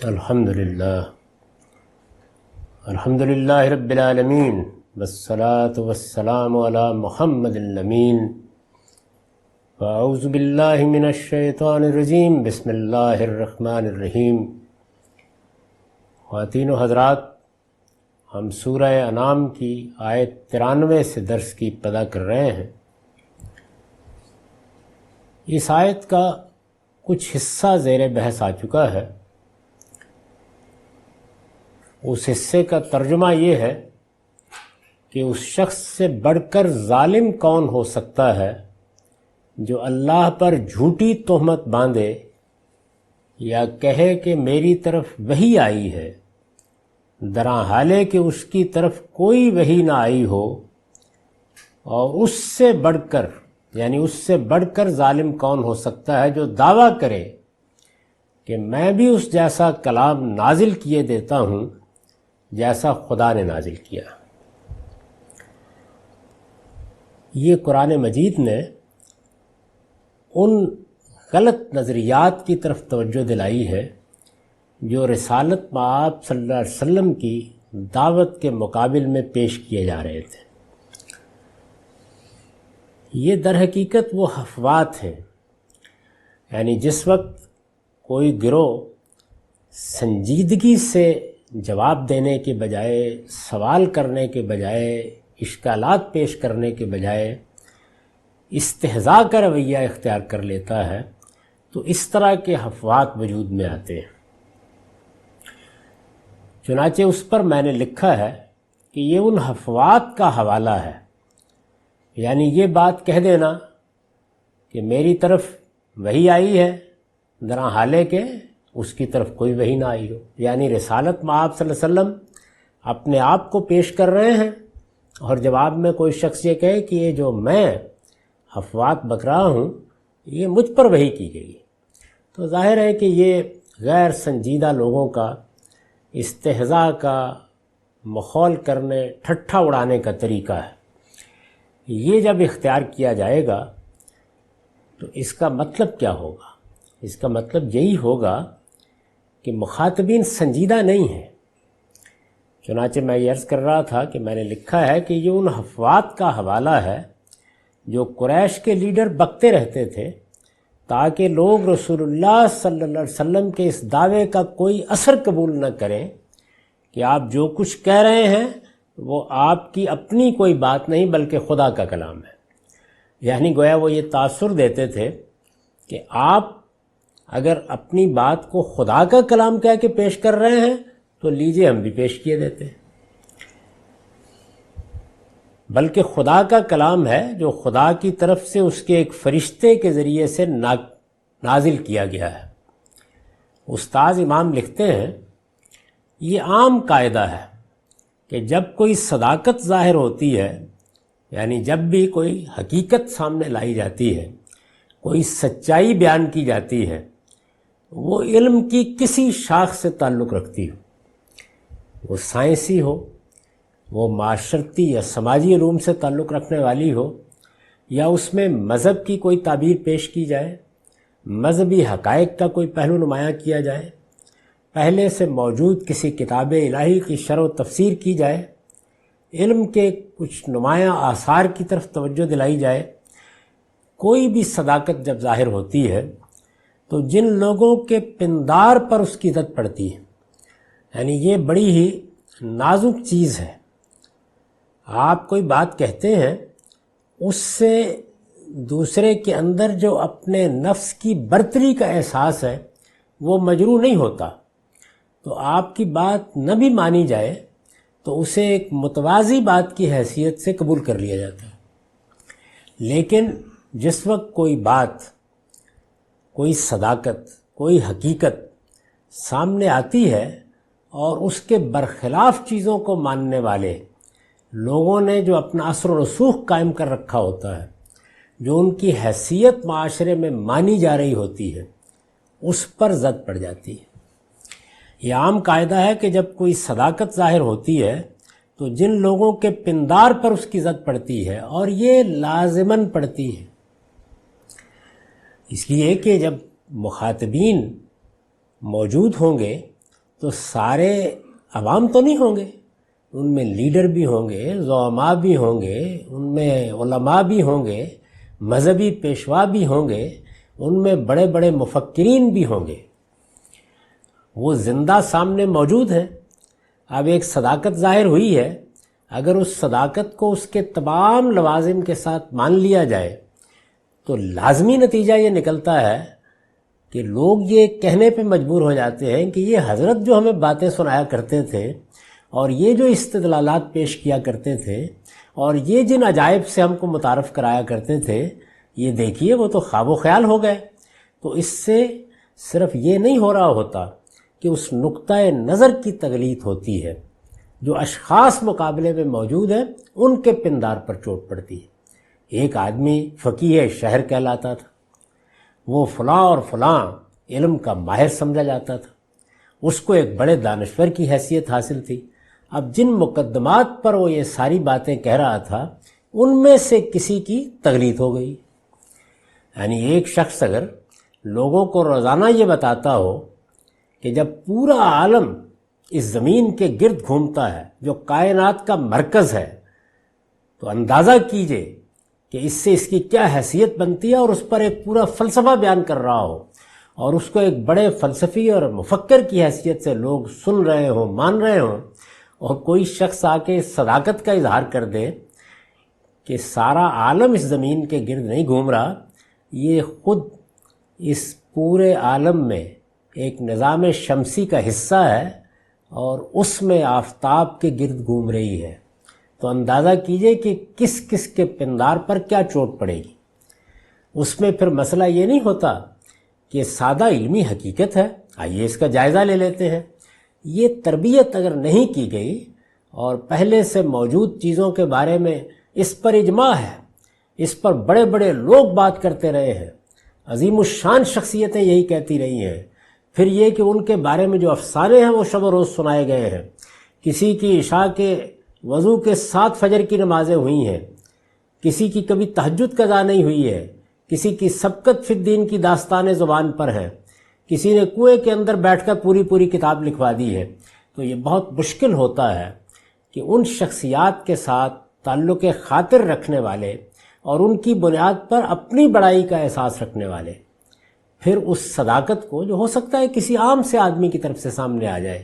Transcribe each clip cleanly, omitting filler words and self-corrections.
الحمدللہ رب العالمین والصلاة والسلام علی محمد الامین فاعوذ باللہ من الشیطان الرجیم بسم اللہ الرحمن الرحیم۔ خواتین و حضرات، ہم سورہ انعام کی آیت 93 سے درس کی ابتدا کر رہے ہیں۔ اس آیت کا کچھ حصہ زیر بحث آ چکا ہے۔ اس حصے کا ترجمہ یہ ہے کہ اس شخص سے بڑھ کر ظالم کون ہو سکتا ہے جو اللہ پر جھوٹی تہمت باندھے یا کہے کہ میری طرف وحی آئی ہے، درا حالے کہ اس کی طرف کوئی وحی نہ آئی ہو، اور اس سے بڑھ کر ظالم کون ہو سکتا ہے جو دعویٰ کرے کہ میں بھی اس جیسا کلام نازل کیے دیتا ہوں جیسا خدا نے نازل کیا۔ یہ قرآن مجید نے ان غلط نظریات کی طرف توجہ دلائی ہے جو رسالت مآب صلی اللہ علیہ وسلم کی دعوت کے مقابل میں پیش کیے جا رہے تھے۔ یہ در حقیقت وہ افواہات ہیں، یعنی جس وقت کوئی گروہ سنجیدگی سے جواب دینے کے بجائے، سوال کرنے کے بجائے، اشکالات پیش کرنے کے بجائے استہزاء کا رویہ اختیار کر لیتا ہے، تو اس طرح کے افواہات وجود میں آتے ہیں۔ چنانچہ اس پر میں نے لکھا ہے کہ یہ ان افواہات کا حوالہ ہے، یعنی یہ بات کہہ دینا کہ میری طرف وحی آئی ہے درا حالے کہ اس کی طرف کوئی وحی نہ آئی ہو، یعنی رسالت مآب صلی اللہ علیہ وسلم اپنے آپ کو پیش کر رہے ہیں، اور جواب میں کوئی شخص یہ کہے کہ یہ جو میں افواہات بک رہا ہوں یہ مجھ پر وحی کی گئی، تو ظاہر ہے کہ یہ غیر سنجیدہ لوگوں کا استہزاء کا، مخول کرنے، ٹھٹھا اڑانے کا طریقہ ہے۔ یہ جب اختیار کیا جائے گا تو اس کا مطلب کیا ہوگا؟ اس کا مطلب یہی ہوگا کہ مخاطبین سنجیدہ نہیں ہیں۔ چنانچہ میں یہ عرض کر رہا تھا کہ میں نے لکھا ہے کہ یہ ان افواہات کا حوالہ ہے جو قریش کے لیڈر بکتے رہتے تھے تاکہ لوگ رسول اللہ صلی اللہ علیہ وسلم کے اس دعوے کا کوئی اثر قبول نہ کریں کہ آپ جو کچھ کہہ رہے ہیں وہ آپ کی اپنی کوئی بات نہیں بلکہ خدا کا کلام ہے۔ یعنی گویا وہ یہ تاثر دیتے تھے کہ آپ اگر اپنی بات کو خدا کا کلام کہہ کے پیش کر رہے ہیں تو لیجئے ہم بھی پیش کیے دیتے ہیں، بلکہ خدا کا کلام ہے جو خدا کی طرف سے اس کے ایک فرشتے کے ذریعے سے نازل کیا گیا ہے۔ استاذ امام لکھتے ہیں یہ عام قاعدہ ہے کہ جب کوئی صداقت ظاہر ہوتی ہے، یعنی جب بھی کوئی حقیقت سامنے لائی جاتی ہے، کوئی سچائی بیان کی جاتی ہے، وہ علم کی کسی شاخ سے تعلق رکھتی ہو، وہ سائنسی ہو، وہ معاشرتی یا سماجی علوم سے تعلق رکھنے والی ہو، یا اس میں مذہب کی کوئی تعبیر پیش کی جائے، مذہبی حقائق کا کوئی پہلو نمایاں کیا جائے، پہلے سے موجود کسی کتاب الہی کی شرح و تفسیر کی جائے، علم کے کچھ نمایاں آثار کی طرف توجہ دلائی جائے، کوئی بھی صداقت جب ظاہر ہوتی ہے تو جن لوگوں کے پندار پر اس کی زد پڑتی ہے، یعنی یہ بڑی ہی نازک چیز ہے۔ آپ کوئی بات کہتے ہیں، اس سے دوسرے کے اندر جو اپنے نفس کی برتری کا احساس ہے وہ مجروح نہیں ہوتا، تو آپ کی بات نہ بھی مانی جائے تو اسے ایک متوازی بات کی حیثیت سے قبول کر لیا جاتا ہے۔ لیکن جس وقت کوئی بات، کوئی صداقت، کوئی حقیقت سامنے آتی ہے اور اس کے برخلاف چیزوں کو ماننے والے لوگوں نے جو اپنا اثر و رسوخ قائم کر رکھا ہوتا ہے، جو ان کی حیثیت معاشرے میں مانی جا رہی ہوتی ہے، اس پر زد پڑ جاتی ہے۔ یہ عام قاعدہ ہے کہ جب کوئی صداقت ظاہر ہوتی ہے تو جن لوگوں کے پندار پر اس کی زد پڑتی ہے، اور یہ لازماً پڑتی ہے، اس لیے کہ جب مخاطبین موجود ہوں گے تو سارے عوام تو نہیں ہوں گے، ان میں لیڈر بھی ہوں گے، زعماء بھی ہوں گے، ان میں علماء بھی ہوں گے، مذہبی پیشوا بھی ہوں گے، ان میں بڑے بڑے مفکرین بھی ہوں گے، وہ زندہ سامنے موجود ہیں۔ اب ایک صداقت ظاہر ہوئی ہے، اگر اس صداقت کو اس کے تمام لوازم کے ساتھ مان لیا جائے تو لازمی نتیجہ یہ نکلتا ہے کہ لوگ یہ کہنے پہ مجبور ہو جاتے ہیں کہ یہ حضرت جو ہمیں باتیں سنایا کرتے تھے اور یہ جو استدلالات پیش کیا کرتے تھے اور یہ جن عجائب سے ہم کو متعارف کرایا کرتے تھے، یہ دیکھیے وہ تو خواب و خیال ہو گئے۔ تو اس سے صرف یہ نہیں ہو رہا ہوتا کہ اس نقطۂ نظر کی تغلیط ہوتی ہے، جو اشخاص مقابلے میں موجود ہیں ان کے پندار پر چوٹ پڑتی ہے۔ ایک آدمی فقیہ شہر کہلاتا تھا، وہ فلاں اور فلاں علم کا ماہر سمجھا جاتا تھا، اس کو ایک بڑے دانشور کی حیثیت حاصل تھی۔ اب جن مقدمات پر وہ یہ ساری باتیں کہہ رہا تھا ان میں سے کسی کی تغلیط ہو گئی۔ یعنی ایک شخص اگر لوگوں کو روزانہ یہ بتاتا ہو کہ جب پورا عالم اس زمین کے گرد گھومتا ہے جو کائنات کا مرکز ہے، تو اندازہ کیجئے کہ اس سے اس کی کیا حیثیت بنتی ہے، اور اس پر ایک پورا فلسفہ بیان کر رہا ہو اور اس کو ایک بڑے فلسفی اور مفکر کی حیثیت سے لوگ سن رہے ہوں، مان رہے ہوں، اور کوئی شخص آ کے صداقت کا اظہار کر دے کہ سارا عالم اس زمین کے گرد نہیں گھوم رہا، یہ خود اس پورے عالم میں ایک نظام شمسی کا حصہ ہے اور اس میں آفتاب کے گرد گھوم رہی ہے، تو اندازہ کیجئے کہ کس کس کے پندار پر کیا چوٹ پڑے گی۔ اس میں پھر مسئلہ یہ نہیں ہوتا کہ سادہ علمی حقیقت ہے، آئیے اس کا جائزہ لے لیتے ہیں۔ یہ تربیت اگر نہیں کی گئی اور پہلے سے موجود چیزوں کے بارے میں اس پر اجماع ہے، اس پر بڑے بڑے لوگ بات کرتے رہے ہیں، عظیم الشان شخصیتیں یہی کہتی رہی ہیں، پھر یہ کہ ان کے بارے میں جو افسانے ہیں وہ شب و روز سنائے گئے ہیں، کسی کی عشاء کے وضو کے ساتھ فجر کی نمازیں ہوئی ہیں، کسی کی کبھی تہجد قضا نہیں ہوئی ہے، کسی کی سبقت فی الدین کی داستانیں زبان پر ہیں، کسی نے کنویں کے اندر بیٹھ کر پوری کتاب لکھوا دی ہے، تو یہ بہت مشکل ہوتا ہے کہ ان شخصیات کے ساتھ تعلق خاطر رکھنے والے اور ان کی بنیاد پر اپنی بڑائی کا احساس رکھنے والے پھر اس صداقت کو، جو ہو سکتا ہے کسی عام سے آدمی کی طرف سے سامنے آ جائے،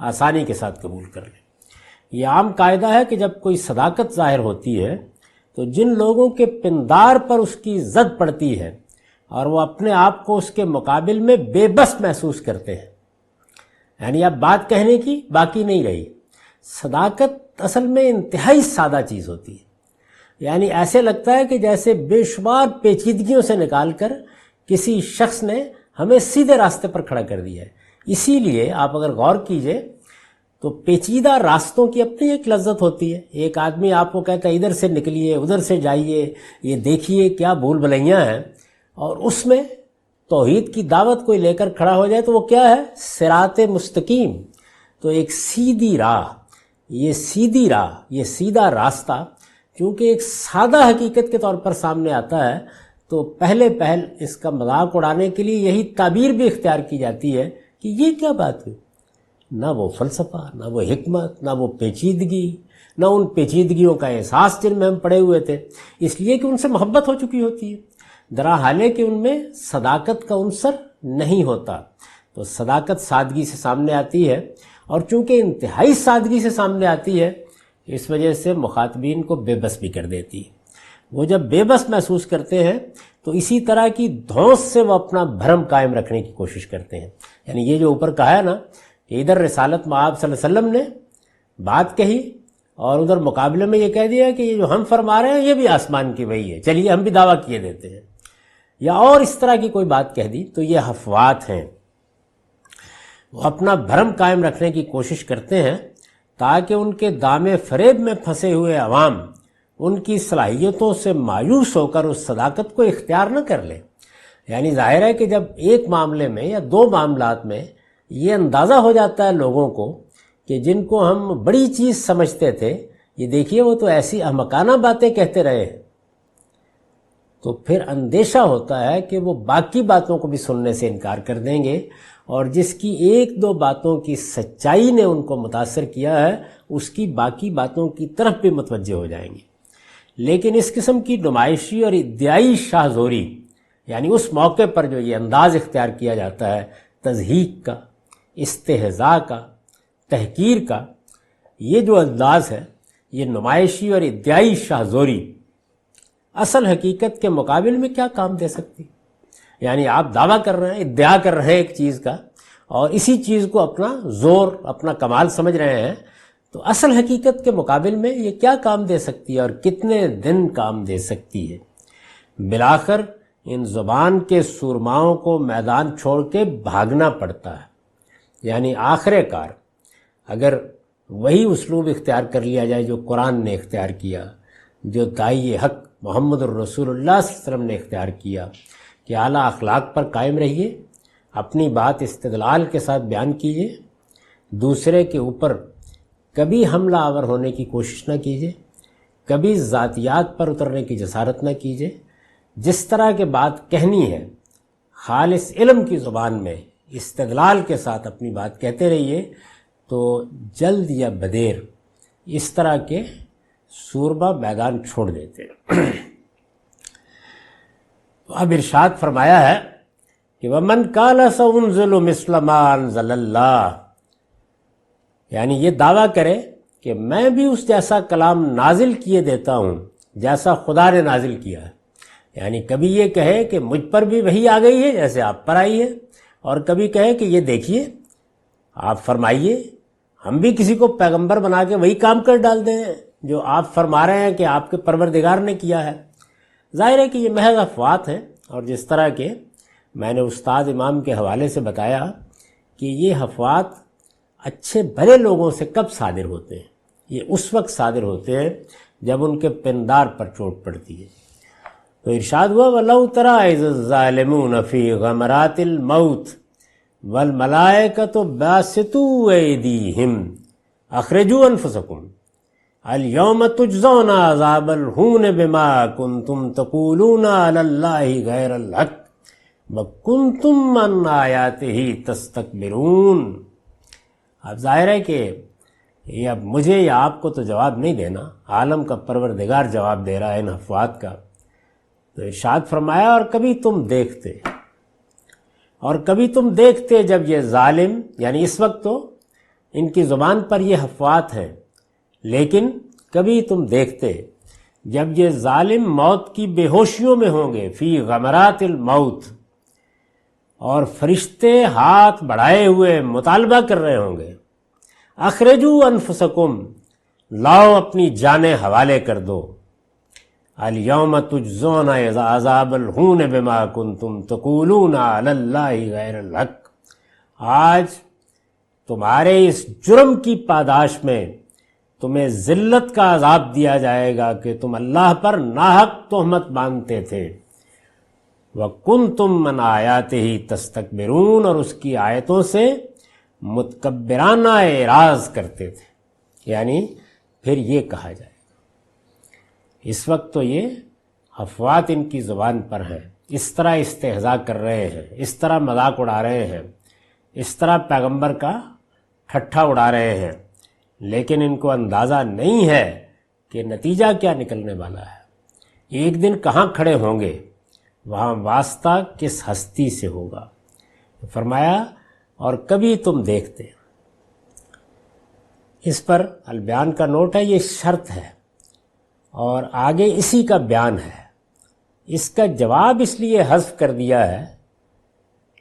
آسانی کے ساتھ قبول کر لیں۔ یہ عام قاعدہ ہے کہ جب کوئی صداقت ظاہر ہوتی ہے تو جن لوگوں کے پندار پر اس کی زد پڑتی ہے اور وہ اپنے آپ کو اس کے مقابل میں بے بس محسوس کرتے ہیں، یعنی اب بات کہنے کی باقی نہیں رہی۔ صداقت اصل میں انتہائی سادہ چیز ہوتی ہے، یعنی ایسے لگتا ہے کہ جیسے بے شمار پیچیدگیوں سے نکال کر کسی شخص نے ہمیں سیدھے راستے پر کھڑا کر دیا ہے۔ اسی لیے آپ اگر غور کیجئے تو پیچیدہ راستوں کی اپنی ایک لذت ہوتی ہے۔ ایک آدمی آپ کو کہتا ہے ادھر سے نکلیے، ادھر سے جائیے، یہ دیکھیے کیا بھول بھلائیاں ہیں، اور اس میں توحید کی دعوت کوئی لے کر کھڑا ہو جائے تو وہ کیا ہے؟ صراط مستقیم، تو ایک سیدھی راہ، یہ سیدھی راہ، یہ سیدھا راستہ چونکہ ایک سادہ حقیقت کے طور پر سامنے آتا ہے، تو پہلے پہل اس کا مذاق اڑانے کے لیے یہی تعبیر بھی اختیار کی جاتی ہے کہ یہ کیا بات ہوئی، نہ وہ فلسفہ، نہ وہ حکمت، نہ وہ پیچیدگی، نہ ان پیچیدگیوں کا احساس جن میں ہم پڑے ہوئے تھے، اس لیے کہ ان سے محبت ہو چکی ہوتی ہے، درا حالے کہ ان میں صداقت کا عنصر نہیں ہوتا۔ تو صداقت سادگی سے سامنے آتی ہے، اور چونکہ انتہائی سادگی سے سامنے آتی ہے اس وجہ سے مخاطبین کو بے بس بھی کر دیتی ہے۔ وہ جب بے بس محسوس کرتے ہیں تو اسی طرح کی دھونس سے وہ اپنا بھرم قائم رکھنے کی کوشش کرتے ہیں۔ یعنی یہ جو اوپر کہا ہے نا کہ ادھر رسالت مآب صلی اللہ علیہ وسلم نے بات کہی اور ادھر مقابلے میں یہ کہہ دیا کہ یہ جو ہم فرما رہے ہیں یہ بھی آسمان کی وحی ہے، چلیے ہم بھی دعویٰ کیے دیتے ہیں، یا اور اس طرح کی کوئی بات کہہ دی، تو یہ افواہات ہیں۔ وہ اپنا بھرم قائم رکھنے کی کوشش کرتے ہیں تاکہ ان کے دام فریب میں پھنسے ہوئے عوام ان کی صلاحیتوں سے مایوس ہو کر اس صداقت کو اختیار نہ کر لیں۔ یعنی ظاہر ہے کہ جب ایک معاملے میں یا دو معاملات میں یہ اندازہ ہو جاتا ہے لوگوں کو کہ جن کو ہم بڑی چیز سمجھتے تھے، یہ دیکھیے وہ تو ایسی احمقانہ باتیں کہتے رہے ہیں، تو پھر اندیشہ ہوتا ہے کہ وہ باقی باتوں کو بھی سننے سے انکار کر دیں گے اور جس کی ایک دو باتوں کی سچائی نے ان کو متاثر کیا ہے اس کی باقی باتوں کی طرف بھی متوجہ ہو جائیں گے۔ لیکن اس قسم کی نمائشی اور ادعائی شاہ زوری، یعنی اس موقع پر جو یہ انداز اختیار کیا جاتا ہے تضحیک کا، استہزاء کا، تحقیر کا، یہ جو انداز ہے یہ نمائشی اور ادعائی شاہ زوری اصل حقیقت کے مقابل میں کیا کام دے سکتی؟ یعنی آپ دعویٰ کر رہے ہیں، ادعا کر رہے ہیں ایک چیز کا، اور اسی چیز کو اپنا زور، اپنا کمال سمجھ رہے ہیں، تو اصل حقیقت کے مقابل میں یہ کیا کام دے سکتی ہے اور کتنے دن کام دے سکتی ہے؟ بالآخر ان زبان کے سورماؤں کو میدان چھوڑ کے بھاگنا پڑتا ہے۔ یعنی آخر کار اگر وہی اسلوب اختیار کر لیا جائے جو قرآن نے اختیار کیا، جو داعی حق محمد الرسول اللہ صلی اللہ علیہ وسلم نے اختیار کیا کہ اعلیٰ اخلاق پر قائم رہیے، اپنی بات استدلال کے ساتھ بیان کیجیے، دوسرے کے اوپر کبھی حملہ آور ہونے کی کوشش نہ کیجیے، کبھی ذاتیات پر اترنے کی جسارت نہ کیجیے، جس طرح کے بات کہنی ہے خالص علم کی زبان میں استدلال کے ساتھ اپنی بات کہتے رہیے، تو جلد یا بدیر اس طرح کے سورما میدان چھوڑ دیتے ہیں۔ تو اب ارشاد فرمایا ہے کہ وَمَنْ قَالَ سَأُنزِلُ مِثْلَ مَا أَنزَلَ اللَّهُ، یعنی یہ دعویٰ کرے کہ میں بھی اس جیسا کلام نازل کیے دیتا ہوں جیسا خدا نے نازل کیا ہے۔ یعنی کبھی یہ کہے کہ مجھ پر بھی وحی آ گئی ہے جیسے آپ پر آئی ہے، اور کبھی کہے کہ یہ دیکھیے آپ فرمائیے، ہم بھی کسی کو پیغمبر بنا کے وہی کام کر ڈال دیں جو آپ فرما رہے ہیں کہ آپ کے پروردگار نے کیا ہے۔ ظاہر ہے کہ یہ محض افوات ہیں، اور جس طرح کہ میں نے استاد امام کے حوالے سے بتایا کہ یہ افوات اچھے بھلے لوگوں سے کب صادر ہوتے ہیں؟ یہ اس وقت صادر ہوتے ہیں جب ان کے پندار پر چوٹ پڑتی ہے۔ تو ارشاد ہوا وَلَوْ تَرَىٰ إِذِ الظَّالِمُونَ فِي غَمَرَاتِ الْمَوْتِ وَالْمَلَائِكَةُ بَاسِطُو أَيْدِيهِمْ أَخْرِجُوا أَنفُسَكُمْ الْيَوْمَ تُجْزَوْنَ عَذَابَ الْهُونِ بِمَا كُنْتُمْ تَقُولُونَ عَلَى اللَّهِ غَيْرَ الْحَقِّ وَكُنْتُمْ عَنْ آيَاتِهِ تَسْتَكْبِرُونَ۔ اب ظاہر ہے کہ یہ اب مجھے یا آپ کو تو جواب نہیں دینا، عالم کا پروردگار جواب دے رہا ہے ان افوات کا۔ تو ارشاد فرمایا اور کبھی تم دیکھتے جب یہ ظالم، یعنی اس وقت تو ان کی زبان پر یہ افوات ہیں، لیکن کبھی تم دیکھتے جب یہ ظالم موت کی بے ہوشیوں میں ہوں گے، فی غمرات الموت، اور فرشتے ہاتھ بڑھائے ہوئے مطالبہ کر رہے ہوں گے، اخرجوا انفسکم، لاؤ اپنی جانیں حوالے کر دو، الیوم تجزون عذاب الہون بما کنتم تقولون علی اللہ غیر الحق، آج تمہارے اس جرم کی پاداش میں تمہیں ذلت کا عذاب دیا جائے گا کہ تم اللہ پر ناحق تہمت باندھتے تھے، وَكُنْتُمْ مَنْ آیَاتِهِ تَسْتَكْبِرُونَ، اور اس کی آیتوں سے متکبرانہ اعراض کرتے تھے۔ یعنی پھر یہ کہا جائے، اس وقت تو یہ افوات ان کی زبان پر ہیں، اس طرح استہزاء کر رہے ہیں، اس طرح مذاق اڑا رہے ہیں، اس طرح پیغمبر کا ٹھٹھا اڑا رہے ہیں، لیکن ان کو اندازہ نہیں ہے کہ نتیجہ کیا نکلنے والا ہے، ایک دن کہاں کھڑے ہوں گے، وہاں واسطہ کس ہستی سے ہوگا۔ فرمایا اور کبھی تم دیکھتے، اس پر البیان کا نوٹ ہے، یہ شرط ہے اور آگے اسی کا بیان ہے۔ اس کا جواب اس لیے حذف کر دیا ہے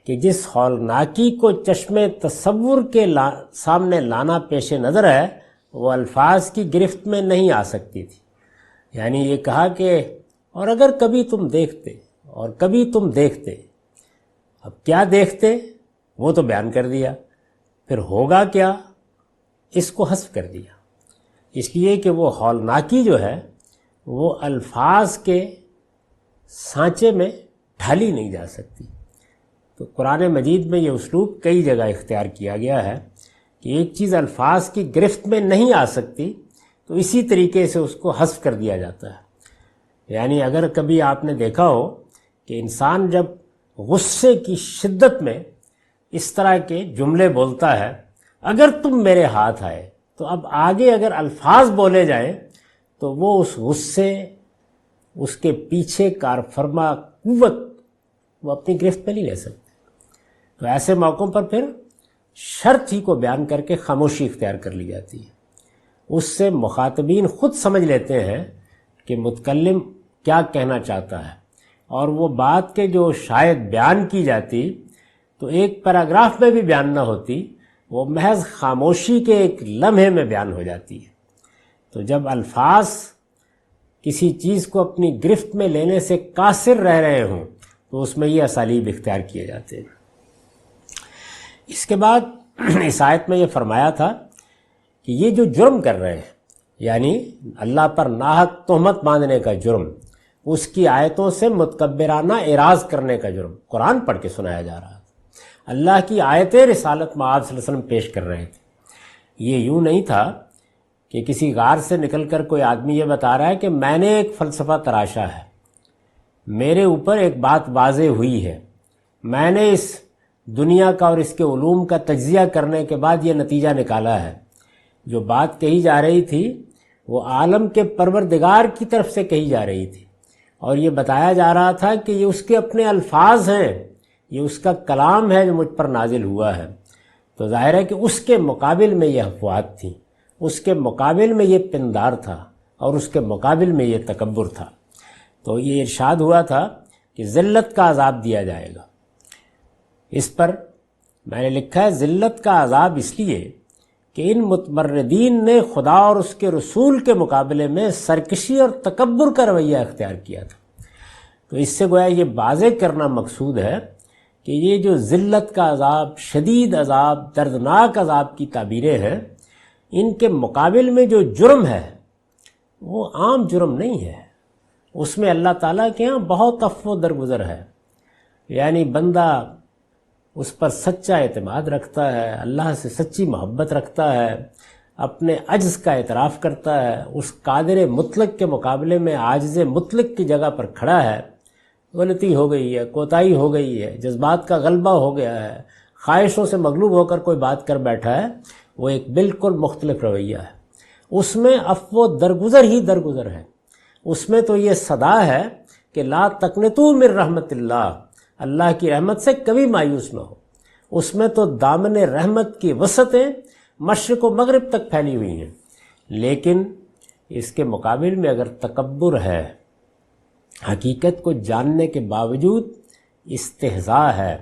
کہ جس ہولناکی کو چشم تصور کے سامنے لانا پیش نظر ہے وہ الفاظ کی گرفت میں نہیں آ سکتی تھی۔ یعنی یہ کہا کہ اور اگر کبھی تم دیکھتے، اور کبھی تم دیکھتے، اب کیا دیکھتے وہ تو بیان کر دیا، پھر ہوگا کیا اس کو حذف کر دیا، اس لیے کہ وہ ہولناکی جو ہے وہ الفاظ کے سانچے میں ڈھالی نہیں جا سکتی۔ تو قرآن مجید میں یہ اسلوب کئی جگہ اختیار کیا گیا ہے کہ ایک چیز الفاظ کی گرفت میں نہیں آ سکتی تو اسی طریقے سے اس کو حذف کر دیا جاتا ہے۔ یعنی اگر کبھی آپ نے دیکھا ہو کہ انسان جب غصے کی شدت میں اس طرح کے جملے بولتا ہے، اگر تم میرے ہاتھ آئے، تو اب آگے اگر الفاظ بولے جائیں تو وہ اس غصے، اس کے پیچھے کار فرما قوت وہ اپنی گرفت میں نہیں لے سکتے. تو ایسے موقعوں پر پھر شرط ہی کو بیان کر کے خاموشی اختیار کر لی جاتی ہے. اس سے مخاطبین خود سمجھ لیتے ہیں کہ متکلم کیا کہنا چاہتا ہے، اور وہ بات کے جو شاید بیان کی جاتی تو ایک پیراگراف میں بھی بیان نہ ہوتی، وہ محض خاموشی کے ایک لمحے میں بیان ہو جاتی ہے. تو جب الفاظ کسی چیز کو اپنی گرفت میں لینے سے قاصر رہ رہے ہوں تو اس میں یہ اسالیب اختیار کیے جاتے ہیں. اس کے بعد اس آیت میں یہ فرمایا تھا کہ یہ جو جرم کر رہے ہیں، یعنی اللہ پر ناحق تہمت باندھنے کا جرم، اس کی آیتوں سے متکبرانہ اعراض کرنے کا جرم قرآن پڑھ کے سنایا جا رہا تھا. اللہ کی آیت رسالت میں آپ صلی اللہ علیہ وسلم پیش کر رہے تھے. یہ یوں نہیں تھا کہ کسی غار سے نکل کر کوئی آدمی یہ بتا رہا ہے کہ میں نے ایک فلسفہ تراشا ہے، میرے اوپر ایک بات واضح ہوئی ہے، میں نے اس دنیا کا اور اس کے علوم کا تجزیہ کرنے کے بعد یہ نتیجہ نکالا ہے. جو بات کہی جا رہی تھی وہ عالم کے پروردگار کی طرف سے کہی جا رہی تھی، اور یہ بتایا جا رہا تھا کہ یہ اس کے اپنے الفاظ ہیں، یہ اس کا کلام ہے جو مجھ پر نازل ہوا ہے. تو ظاہر ہے کہ اس کے مقابل میں یہ افواہات تھیں، اس کے مقابل میں یہ پندار تھا، اور اس کے مقابل میں یہ تکبر تھا. تو یہ ارشاد ہوا تھا کہ ذلت کا عذاب دیا جائے گا. اس پر میں نے لکھا ہے ذلت کا عذاب اس لیے کہ ان متمردین نے خدا اور اس کے رسول کے مقابلے میں سرکشی اور تکبر کا رویہ اختیار کیا تھا. تو اس سے گویا یہ واضح کرنا مقصود ہے کہ یہ جو ذلت کا عذاب، شدید عذاب، دردناک عذاب کی تعبیریں ہیں، ان کے مقابل میں جو جرم ہے وہ عام جرم نہیں ہے. اس میں اللہ تعالیٰ کے ہاں بہت عفو و درگزر ہے. یعنی بندہ اس پر سچا اعتماد رکھتا ہے، اللہ سے سچی محبت رکھتا ہے، اپنے عجز کا اعتراف کرتا ہے، اس قادر مطلق کے مقابلے میں عاجز مطلق کی جگہ پر کھڑا ہے. غلطی ہو گئی ہے، کوتاہی ہو گئی ہے، جذبات کا غلبہ ہو گیا ہے، خواہشوں سے مغلوب ہو کر کوئی بات کر بیٹھا ہے، وہ ایک بالکل مختلف رویہ ہے. اس میں عفو و درگزر ہی درگزر ہے. اس میں تو یہ صدا ہے کہ لا تقنطوا من رحمت اللہ، اللہ کی رحمت سے کبھی مایوس نہ ہو. اس میں تو دامن رحمت کی وسعتیں مشرق و مغرب تک پھیلی ہوئی ہیں. لیکن اس کے مقابل میں اگر تکبر ہے، حقیقت کو جاننے کے باوجود استہزاء ہے،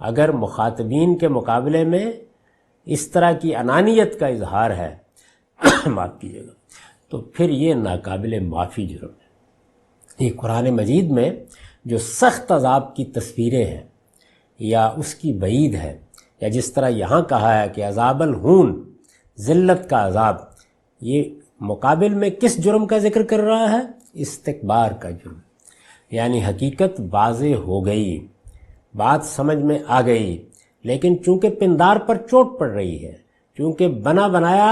اگر مخاطبین کے مقابلے میں اس طرح کی انانیت کا اظہار ہے معاف کیجیے گا، تو پھر یہ ناقابل معافی جرم ہے. یہ قرآن مجید میں جو سخت عذاب کی تصویریں ہیں یا اس کی وعید ہے، یا جس طرح یہاں کہا ہے کہ عذاب الہون، ذلت کا عذاب، یہ مقابل میں کس جرم کا ذکر کر رہا ہے؟ استکبار کا جرم. یعنی حقیقت واضح ہو گئی، بات سمجھ میں آ گئی، لیکن چونکہ پندار پر چوٹ پڑ رہی ہے، چونکہ بنا بنایا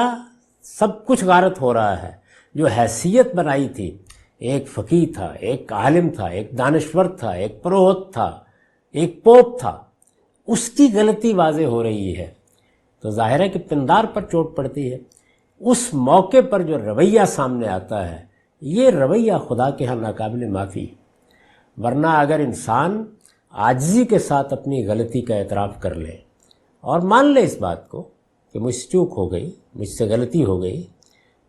سب کچھ غارت ہو رہا ہے، جو حیثیت بنائی تھی، ایک فقیہ تھا، ایک عالم تھا، ایک دانشور تھا، ایک پروہت تھا، ایک پوپ تھا، اس کی غلطی واضح ہو رہی ہے، تو ظاہر ہے کہ پندار پر چوٹ پڑتی ہے. اس موقع پر جو رویہ سامنے آتا ہے، یہ رویہ خدا کے ہاں ناقابل معافی. ورنہ اگر انسان عاجزی کے ساتھ اپنی غلطی کا اعتراف کر لے اور مان لے اس بات کو کہ مجھ سے چوک ہو گئی، مجھ سے غلطی ہو گئی،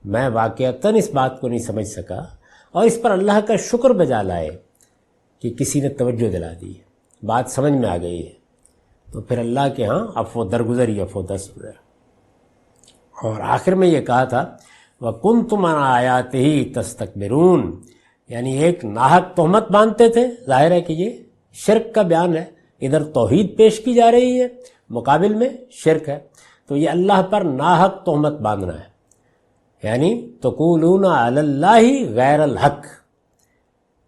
میں واقعتاً اس بات کو نہیں سمجھ سکا، اور اس پر اللہ کا شکر بجا لائے کہ کسی نے توجہ دلا دی، بات سمجھ میں آ گئی ہے، تو پھر اللہ کے ہاں عفو درگزر ہی عفو درگزر. اور آخر میں یہ کہا تھا وَكُنْتُمْ عَنْ آيَاتِهِ تَسْتَكْبِرُونَ، یعنی ایک ناحق تہمت باندھتے تھے. ظاہر ہے کہ یہ شرک کا بیان ہے، ادھر توحید پیش کی جا رہی ہے، مقابل میں شرک ہے. تو یہ اللہ پر ناحق تہمت باندھنا ہے، یعنی تقولون علی اللہ غیر الحق.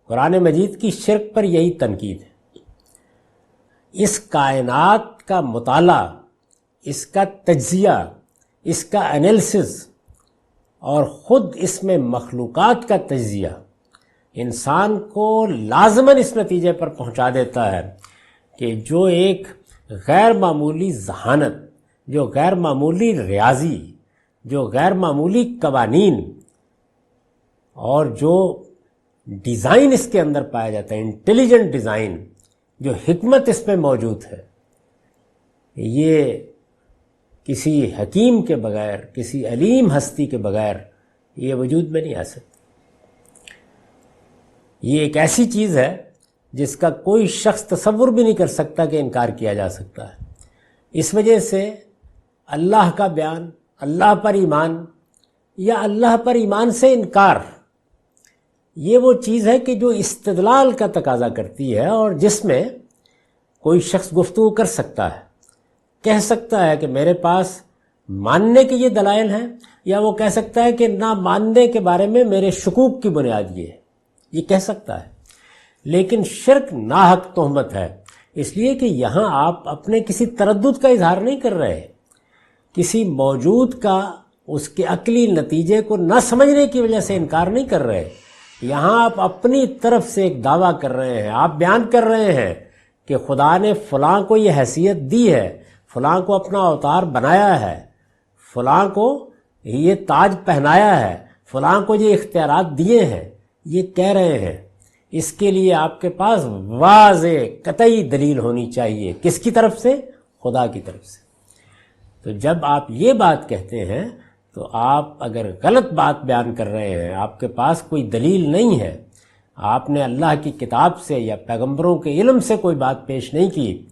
قرآن مجید کی شرک پر یہی تنقید ہے. اس کائنات کا مطالعہ، اس کا تجزیہ، اس کا انیلسس، اور خود اس میں مخلوقات کا تجزیہ انسان کو لازماً اس نتیجے پر پہنچا دیتا ہے کہ جو ایک غیر معمولی ذہانت، جو غیر معمولی ریاضی، جو غیر معمولی قوانین اور جو ڈیزائن اس کے اندر پایا جاتا ہے، انٹیلیجنٹ ڈیزائن، جو حکمت اس میں موجود ہے، یہ کسی حکیم کے بغیر، کسی علیم ہستی کے بغیر یہ وجود میں نہیں آ سکتی۔ یہ ایک ایسی چیز ہے جس کا کوئی شخص تصور بھی نہیں کر سکتا کہ انکار کیا جا سکتا ہے۔ اس وجہ سے اللہ کا بیان، اللہ پر ایمان یا اللہ پر ایمان سے انکار، یہ وہ چیز ہے کہ جو استدلال کا تقاضا کرتی ہے، اور جس میں کوئی شخص گفتگو کر سکتا ہے، کہہ سکتا ہے کہ میرے پاس ماننے کے یہ دلائل ہیں، یا وہ کہہ سکتا ہے کہ نہ ماننے کے بارے میں میرے شکوک کی بنیاد یہ ہے، یہ کہہ سکتا ہے۔ لیکن شرک ناحق تہمت ہے، اس لیے کہ یہاں آپ اپنے کسی تردد کا اظہار نہیں کر رہے، کسی موجود کا اس کے عقلی نتیجے کو نہ سمجھنے کی وجہ سے انکار نہیں کر رہے، یہاں آپ اپنی طرف سے ایک دعویٰ کر رہے ہیں، آپ بیان کر رہے ہیں کہ خدا نے فلاں کو یہ حیثیت دی ہے، فلاں کو اپنا اوتار بنایا ہے، فلاں کو یہ تاج پہنایا ہے، فلاں کو یہ اختیارات دیے ہیں، یہ کہہ رہے ہیں۔ اس کے لیے آپ کے پاس واضح قطعی دلیل ہونی چاہیے، کس کی طرف سے؟ خدا کی طرف سے۔ تو جب آپ یہ بات کہتے ہیں تو آپ اگر غلط بات بیان کر رہے ہیں، آپ کے پاس کوئی دلیل نہیں ہے، آپ نے اللہ کی کتاب سے یا پیغمبروں کے علم سے کوئی بات پیش نہیں کی،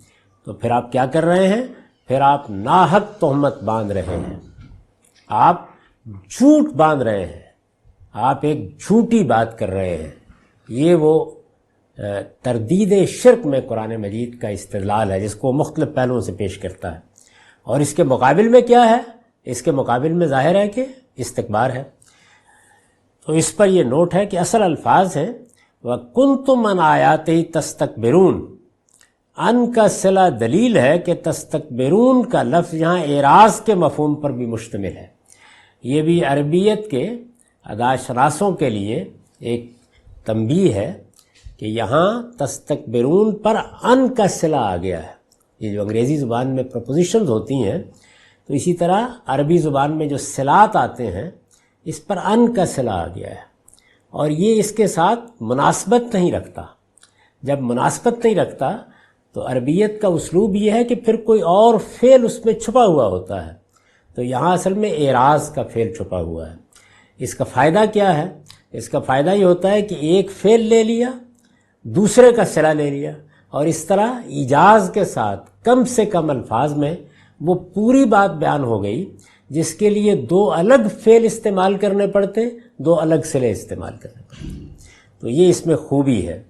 تو پھر آپ کیا کر رہے ہیں؟ پھر آپ ناحق تہمت باندھ رہے ہیں، آپ جھوٹ باندھ رہے ہیں، آپ ایک جھوٹی بات کر رہے ہیں۔ یہ وہ تردید شرک میں قرآن مجید کا استدلال ہے، جس کو مختلف پہلوؤں سے پیش کرتا ہے۔ اور اس کے مقابل میں کیا ہے؟ اس کے مقابل میں ظاہر ہے کہ استکبار ہے۔ تو اس پر یہ نوٹ ہے کہ اصل الفاظ ہیں وَكُنْتُمْ عَنْ آیَاتِهِ تَسْتَكْبِرُونَ، ان کا صلہ دلیل ہے کہ تستکبرون کا لفظ یہاں اعراض کے مفہوم پر بھی مشتمل ہے۔ یہ بھی عربیت کے اداشناسوں کے لیے ایک تنبیہ ہے کہ یہاں تستکبرون پر ان کا صلہ آ گیا ہے۔ یہ جو انگریزی زبان میں پرپوزیشنز ہوتی ہیں، تو اسی طرح عربی زبان میں جو صلات آتے ہیں، اس پر ان کا صلہ آ گیا ہے، اور یہ اس کے ساتھ مناسبت نہیں رکھتا۔ جب مناسبت نہیں رکھتا تو عربیت کا اسلوب یہ ہے کہ پھر کوئی اور فعل اس میں چھپا ہوا ہوتا ہے، تو یہاں اصل میں اعراض کا فعل چھپا ہوا ہے۔ اس کا فائدہ کیا ہے؟ اس کا فائدہ یہ ہوتا ہے کہ ایک فعل لے لیا، دوسرے کا صلہ لے لیا، اور اس طرح ایجاز کے ساتھ کم سے کم الفاظ میں وہ پوری بات بیان ہو گئی، جس کے لیے دو الگ فعل استعمال کرنے پڑتے، دو الگ صلے استعمال کرنے پڑتے۔ تو یہ اس میں خوبی ہے۔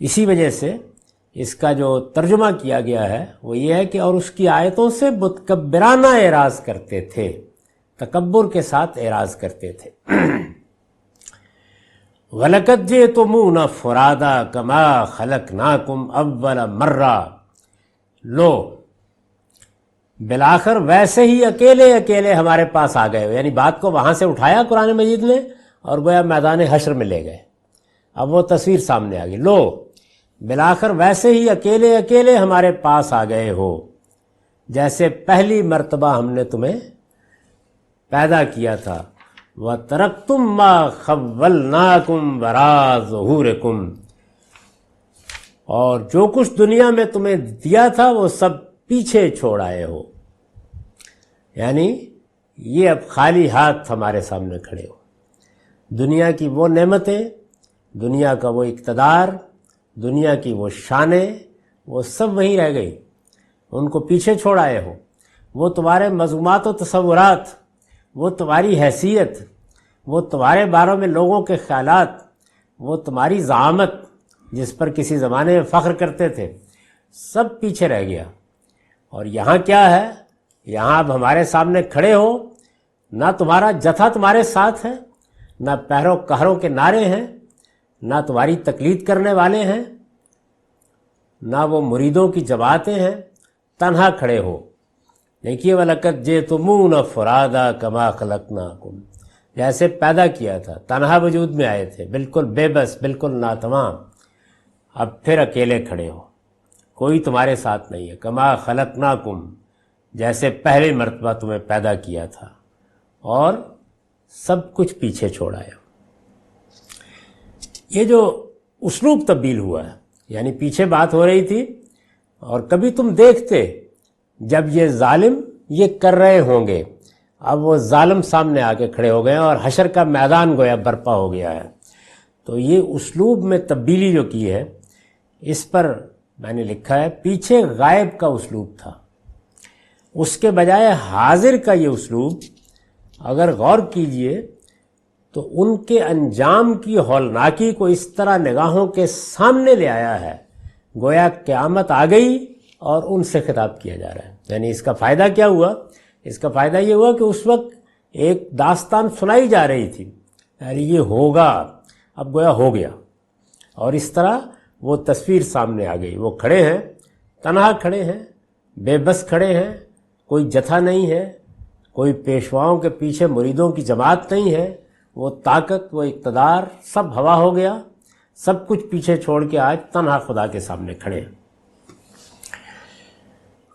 اسی وجہ سے اس کا جو ترجمہ کیا گیا ہے وہ یہ ہے کہ اور اس کی آیتوں سے متکبرانہ اعراض کرتے تھے، تکبر کے ساتھ اعراض کرتے تھے۔ وَلَقَدْ جِئْتُمُونَا فُرَادَىٰ كَمَا خَلَقْنَاكُمْ أَوَّلَ مَرَّةٍ، لو بالآخر ویسے ہی اکیلے اکیلے ہمارے پاس آ گئے ہو، یعنی بات کو وہاں سے اٹھایا قرآن مجید نے اور گویا میدان حشر میں لے گئے۔ اب وہ تصویر سامنے آ گئی، لو بالآخر ویسے ہی اکیلے اکیلے ہمارے پاس آ گئے ہو، جیسے پہلی مرتبہ ہم نے تمہیں پیدا کیا تھا۔ وَتَرَكْتُمْ مَا خَوَّلْنَاكُمْ وَرَاءَ ظُهُورِكُمْ، اور جو کچھ دنیا میں تمہیں دیا تھا وہ سب پیچھے چھوڑ آئے ہو، یعنی یہ اب خالی ہاتھ ہمارے سامنے کھڑے ہو۔ دنیا کی وہ نعمتیں، دنیا کا وہ اقتدار، دنیا کی وہ شانیں، وہ سب وہیں رہ گئی، ان کو پیچھے چھوڑ آئے ہو۔ وہ تمہارے مضمومات و تصورات، وہ تمہاری حیثیت، وہ تمہارے بارے میں لوگوں کے خیالات، وہ تمہاری زعامت جس پر کسی زمانے میں فخر کرتے تھے، سب پیچھے رہ گیا۔ اور یہاں کیا ہے؟ یہاں اب ہمارے سامنے کھڑے ہو، نہ تمہارا جتھا تمہارے ساتھ ہے، نہ پیروکاروں کے نعرے ہیں، نہ تمہاری تقلید کرنے والے ہیں، نہ وہ مریدوں کی جماعتیں ہیں، تنہا کھڑے ہو۔ دیکھیے وَلَقَدْ جِئْتُمُونَا فُرَادَىٰ كَمَا خَلَقْنَاكُمْ، جیسے پیدا کیا تھا تنہا وجود میں آئے تھے، بالکل بے بس، بالکل ناتمام، اب پھر اکیلے کھڑے ہو۔ کوئی تمہارے ساتھ نہیں ہے، کما خلقناکم، جیسے پہلی مرتبہ تمہیں پیدا کیا تھا، اور سب کچھ پیچھے چھوڑا ہے۔ یہ جو اسلوب تبدیل ہوا ہے، یعنی پیچھے بات ہو رہی تھی، اور کبھی تم دیکھتے جب یہ ظالم یہ کر رہے ہوں گے، اب وہ ظالم سامنے آ کے کھڑے ہو گئے اور حشر کا میدان گویا برپا ہو گیا ہے۔ تو یہ اسلوب میں تبدیلی جو کی ہے، اس پر میں نے لکھا ہے پیچھے غائب کا اسلوب تھا، اس کے بجائے حاضر کا یہ اسلوب اگر غور کیجئے تو ان کے انجام کی ہولناکی کو اس طرح نگاہوں کے سامنے لے آیا ہے، گویا قیامت آ گئی اور ان سے خطاب کیا جا رہا ہے۔ یعنی اس کا فائدہ کیا ہوا؟ اس کا فائدہ یہ ہوا کہ اس وقت ایک داستان سنائی جا رہی تھی، یعنی یہ ہوگا، اب گویا ہو گیا، اور اس طرح وہ تصویر سامنے آ گئی۔ وہ کھڑے ہیں، تنہا کھڑے ہیں، بے بس کھڑے ہیں، کوئی جتھا نہیں ہے، کوئی پیشواؤں کے پیچھے مریدوں کی جماعت نہیں ہے، وہ طاقت، وہ اقتدار سب ہوا ہو گیا، سب کچھ پیچھے چھوڑ کے آج تنہا خدا کے سامنے کھڑے ہیں۔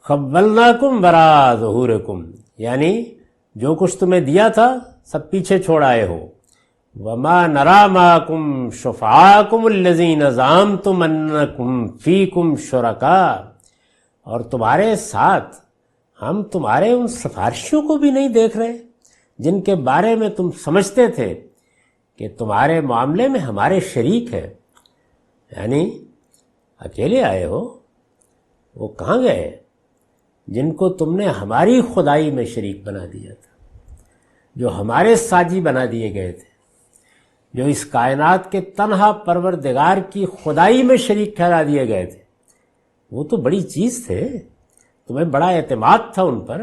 خولناکم وراء ظہورکم، یعنی جو کچھ تمہیں دیا تھا سب پیچھے چھوڑ آئے ہو۔ وما نرا معکم شفعاکم الذین زعمتم انکم فیکم شرکاء، اور تمہارے ساتھ ہم تمہارے ان سفارشیوں کو بھی نہیں دیکھ رہے جن کے بارے میں تم سمجھتے تھے کہ تمہارے معاملے میں ہمارے شریک ہیں، یعنی اکیلے آئے ہو، وہ کہاں گئے جن کو تم نے ہماری خدائی میں شریک بنا دیا تھا، جو ہمارے ساجی بنا دیے گئے تھے، جو اس کائنات کے تنہا پروردگار کی خدائی میں شریک ٹھہرا دیے گئے تھے؟ وہ تو بڑی چیز تھے، تمہیں بڑا اعتماد تھا ان پر،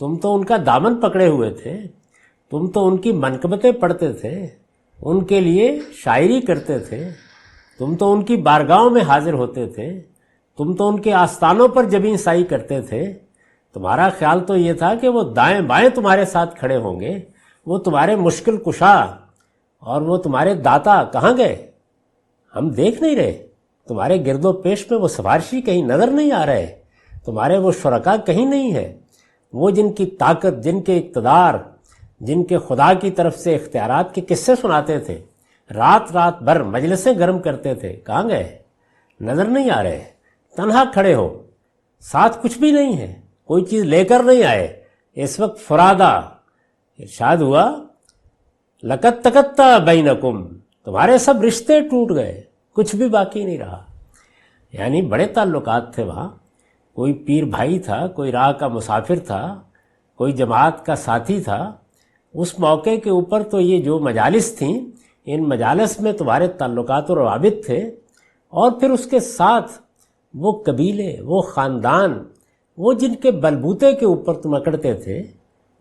تم تو ان کا دامن پکڑے ہوئے تھے، تم تو ان کی منقبتیں پڑھتے تھے، ان کے لیے شاعری کرتے تھے، تم تو ان کی بارگاہوں میں حاضر ہوتے تھے، تم تو ان کے آستانوں پر جبین سائی کرتے تھے۔ تمہارا خیال تو یہ تھا کہ وہ دائیں بائیں تمہارے ساتھ کھڑے ہوں گے، وہ تمہارے مشکل کشا اور وہ تمہارے داتا کہاں گئے؟ ہم دیکھ نہیں رہے، تمہارے گرد و پیش میں وہ سفارشی کہیں نظر نہیں آ رہے، تمہارے وہ شرکا کہیں نہیں ہے، وہ جن کی طاقت، جن کے اقتدار، جن کے خدا کی طرف سے اختیارات کے قصے سناتے تھے، رات رات بھر مجلسیں گرم کرتے تھے، کہاں گئے؟ نظر نہیں آ رہے، تنہا کھڑے ہو، ساتھ کچھ بھی نہیں ہے، کوئی چیز لے کر نہیں آئے، اس وقت فرادا۔ ارشاد ہوا لقد تقطع بینکم، تمہارے سب رشتے ٹوٹ گئے، کچھ بھی باقی نہیں رہا۔ یعنی بڑے تعلقات تھے وہاں، کوئی پیر بھائی تھا، کوئی راہ کا مسافر تھا، کوئی جماعت کا ساتھی تھا۔ اس موقع کے اوپر تو یہ جو مجالس تھیں، ان مجالس میں تمہارے تعلقات و روابط تھے، اور پھر اس کے ساتھ وہ قبیلے، وہ خاندان، وہ جن کے بلبوتے کے اوپر تم اکڑتے تھے،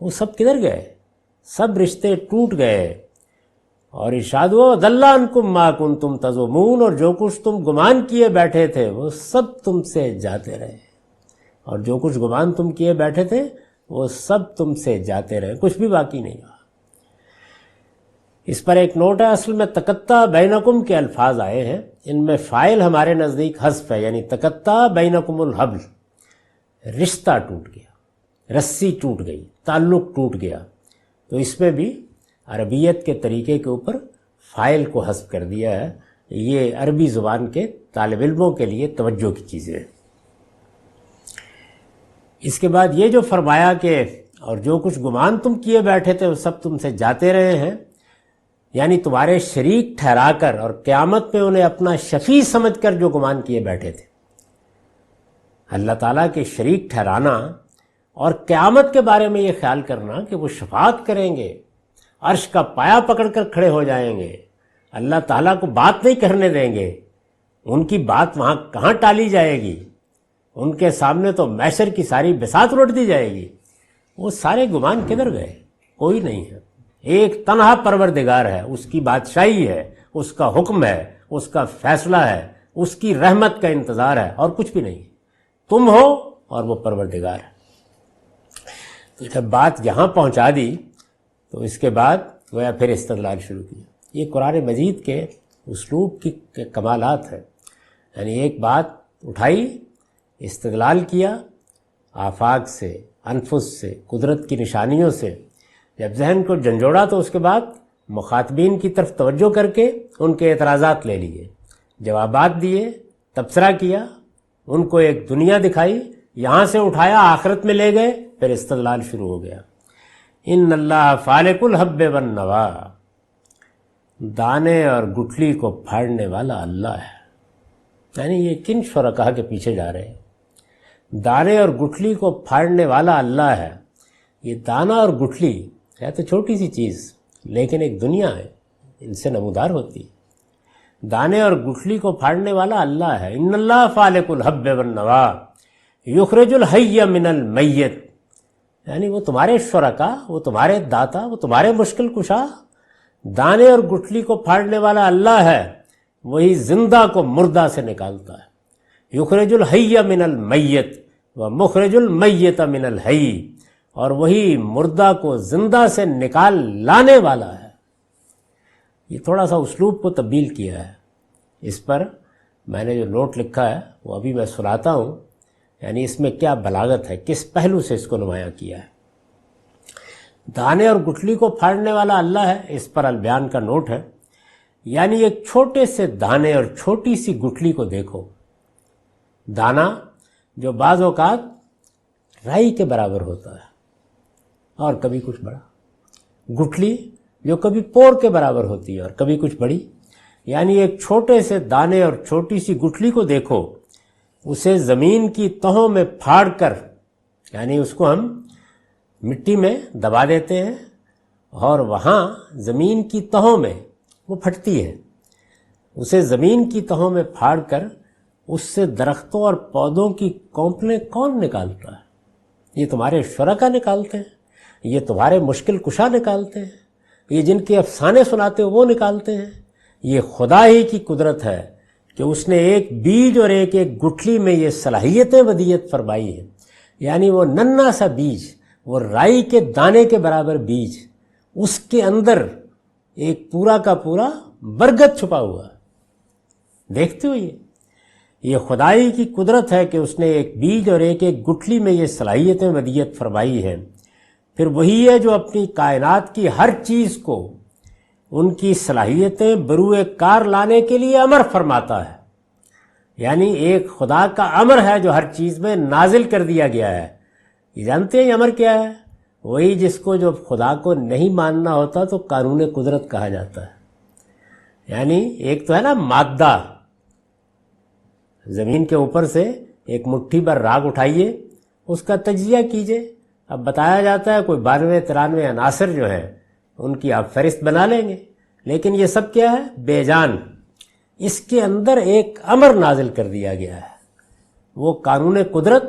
وہ سب کدھر گئے؟ سب رشتے ٹوٹ گئے۔ اور ارشاد ہوا ضل عنکم ما کنتم تزعمون، اور جو کچھ تم گمان کیے بیٹھے تھے وہ سب تم سے جاتے رہے، اور جو کچھ گمان تم کیے بیٹھے تھے وہ سب تم سے جاتے رہے، کچھ بھی باقی نہیں رہا۔ اس پر ایک نوٹ ہے، اصل میں تقطع بینکم کے الفاظ آئے ہیں، ان میں فاعل ہمارے نزدیک حذف ہے، یعنی تقطع بینکم الحبل، رشتہ ٹوٹ گیا، رسی ٹوٹ گئی، تعلق ٹوٹ گیا۔ تو اس میں بھی عربیت کے طریقے کے اوپر فاعل کو حذف کر دیا ہے۔ یہ عربی زبان کے طالب علموں کے لیے توجہ کی چیزیں ہیں۔ اس کے بعد یہ جو فرمایا کہ اور جو کچھ گمان تم کیے بیٹھے تھے وہ سب تم سے جاتے رہے ہیں، یعنی تمہارے شریک ٹھہرا کر اور قیامت میں انہیں اپنا شفیع سمجھ کر جو گمان کیے بیٹھے تھے، اللہ تعالیٰ کے شریک ٹھہرانا اور قیامت کے بارے میں یہ خیال کرنا کہ وہ شفاعت کریں گے، عرش کا پایا پکڑ کر کھڑے ہو جائیں گے، اللہ تعالیٰ کو بات نہیں کرنے دیں گے، ان کی بات وہاں کہاں ٹالی جائے گی، ان کے سامنے تو محشر کی ساری بساط الٹ دی جائے گی، وہ سارے گمان کدھر گئے؟ کوئی نہیں ہے، ایک تنہا پروردگار ہے، اس کی بادشاہی ہے، اس کا حکم ہے، اس کا فیصلہ ہے، اس کی رحمت کا انتظار ہے، اور کچھ بھی نہیں۔ تم ہو اور وہ پروردگار ہے۔ تو جب بات یہاں پہنچا دی تو اس کے بعد گویا پھر استدلال شروع کیا۔ یہ قرآن مجید کے اسلوب کی کمالات ہیں، یعنی ایک بات اٹھائی استدلال کیا آفاق سے، انفس سے، قدرت کی نشانیوں سے. جب ذہن کو جھنجھوڑا تو اس کے بعد مخاطبین کی طرف توجہ کر کے ان کے اعتراضات لے لیے، جوابات دیے، تبصرہ کیا، ان کو ایک دنیا دکھائی، یہاں سے اٹھایا آخرت میں لے گئے، پھر استدلال شروع ہو گیا. ان اللہ فالق الحب والنوا، دانے اور گٹھلی کو پھاڑنے والا اللہ ہے. یعنی یہ کن شرکاء کے پیچھے جا رہے ہیں؟ دانے اور گٹھلی کو پھاڑنے والا اللہ ہے. یہ دانہ اور گٹھلی ہے تو چھوٹی سی چیز، لیکن ایک دنیا ہے، ان سے نمودار ہوتی ہے. دانے اور گٹھلی کو پھاڑنے والا اللہ ہے. ان اللہ فالق الحب والنوا یخرج الحی من المیت، یعنی وہ تمہارے شرکاء، وہ تمہارے داتا، وہ تمہارے مشکل کشا، دانے اور گٹھلی کو پھاڑنے والا اللہ ہے. وہی زندہ کو مردہ سے نکالتا ہے. یخرج الحی من المیت ومخرج المیت من الحی، اور وہی مردہ کو زندہ سے نکال لانے والا ہے. یہ تھوڑا سا اسلوب کو تبدیل کیا ہے. اس پر میں نے جو نوٹ لکھا ہے وہ ابھی میں سناتا ہوں، یعنی اس میں کیا بلاغت ہے، کس پہلو سے اس کو نمایاں کیا ہے. دانے اور گٹھلی کو پھاڑنے والا اللہ ہے، اس پر البیان کا نوٹ ہے. یعنی ایک چھوٹے سے دانے اور چھوٹی سی گٹھلی کو دیکھو. دانہ جو بعض اوقات رائی کے برابر ہوتا ہے اور کبھی کچھ بڑا، گٹھلی جو کبھی پور کے برابر ہوتی ہے اور کبھی کچھ بڑی. یعنی ایک چھوٹے سے دانے اور چھوٹی سی گٹھلی کو دیکھو، اسے زمین کی تہوں میں پھاڑ کر، یعنی اس کو ہم مٹی میں دبا دیتے ہیں اور وہاں زمین کی تہوں میں وہ پھٹتی ہے. اسے زمین کی تہوں میں پھاڑ کر اس سے درختوں اور پودوں کی کونپلیں کون نکالتا ہے؟ یہ تمہارے شرکاء نکالتے ہیں، یہ تمہارے مشکل کشا نکالتے ہیں، یہ جن کے افسانے سناتے ہو وہ نکالتے ہیں. یہ خدا ہی کی قدرت ہے کہ اس نے ایک بیج اور ایک ایک گٹھلی میں یہ صلاحیتیں ودیت فرمائی ہیں. یعنی وہ ننھا سا بیج، وہ رائی کے دانے کے برابر بیج، اس کے اندر ایک پورا کا پورا برگد چھپا ہوا ہے. دیکھتے ہو یہ خدائی کی قدرت ہے کہ اس نے ایک بیج اور ایک ایک گٹھلی میں یہ صلاحیتیں ودیت فرمائی ہیں. پھر وہی ہے جو اپنی کائنات کی ہر چیز کو ان کی صلاحیتیں بروئے کار لانے کے لیے امر فرماتا ہے. یعنی ایک خدا کا امر ہے جو ہر چیز میں نازل کر دیا گیا ہے. یہ جانتے ہیں یہ امر کیا ہے؟ وہی جس کو جو خدا کو نہیں ماننا ہوتا تو قانون قدرت کہا جاتا ہے. یعنی ایک تو ہے نا مادہ، زمین کے اوپر سے ایک مٹھی بھر راگ اٹھائیے، اس کا تجزیہ کیجئے. اب بتایا جاتا ہے کوئی 92-93 عناصر جو ہیں ان کی آپ فہرست بنا لیں گے، لیکن یہ سب کیا ہے؟ بے جان. اس کے اندر ایک امر نازل کر دیا گیا ہے، وہ قانون قدرت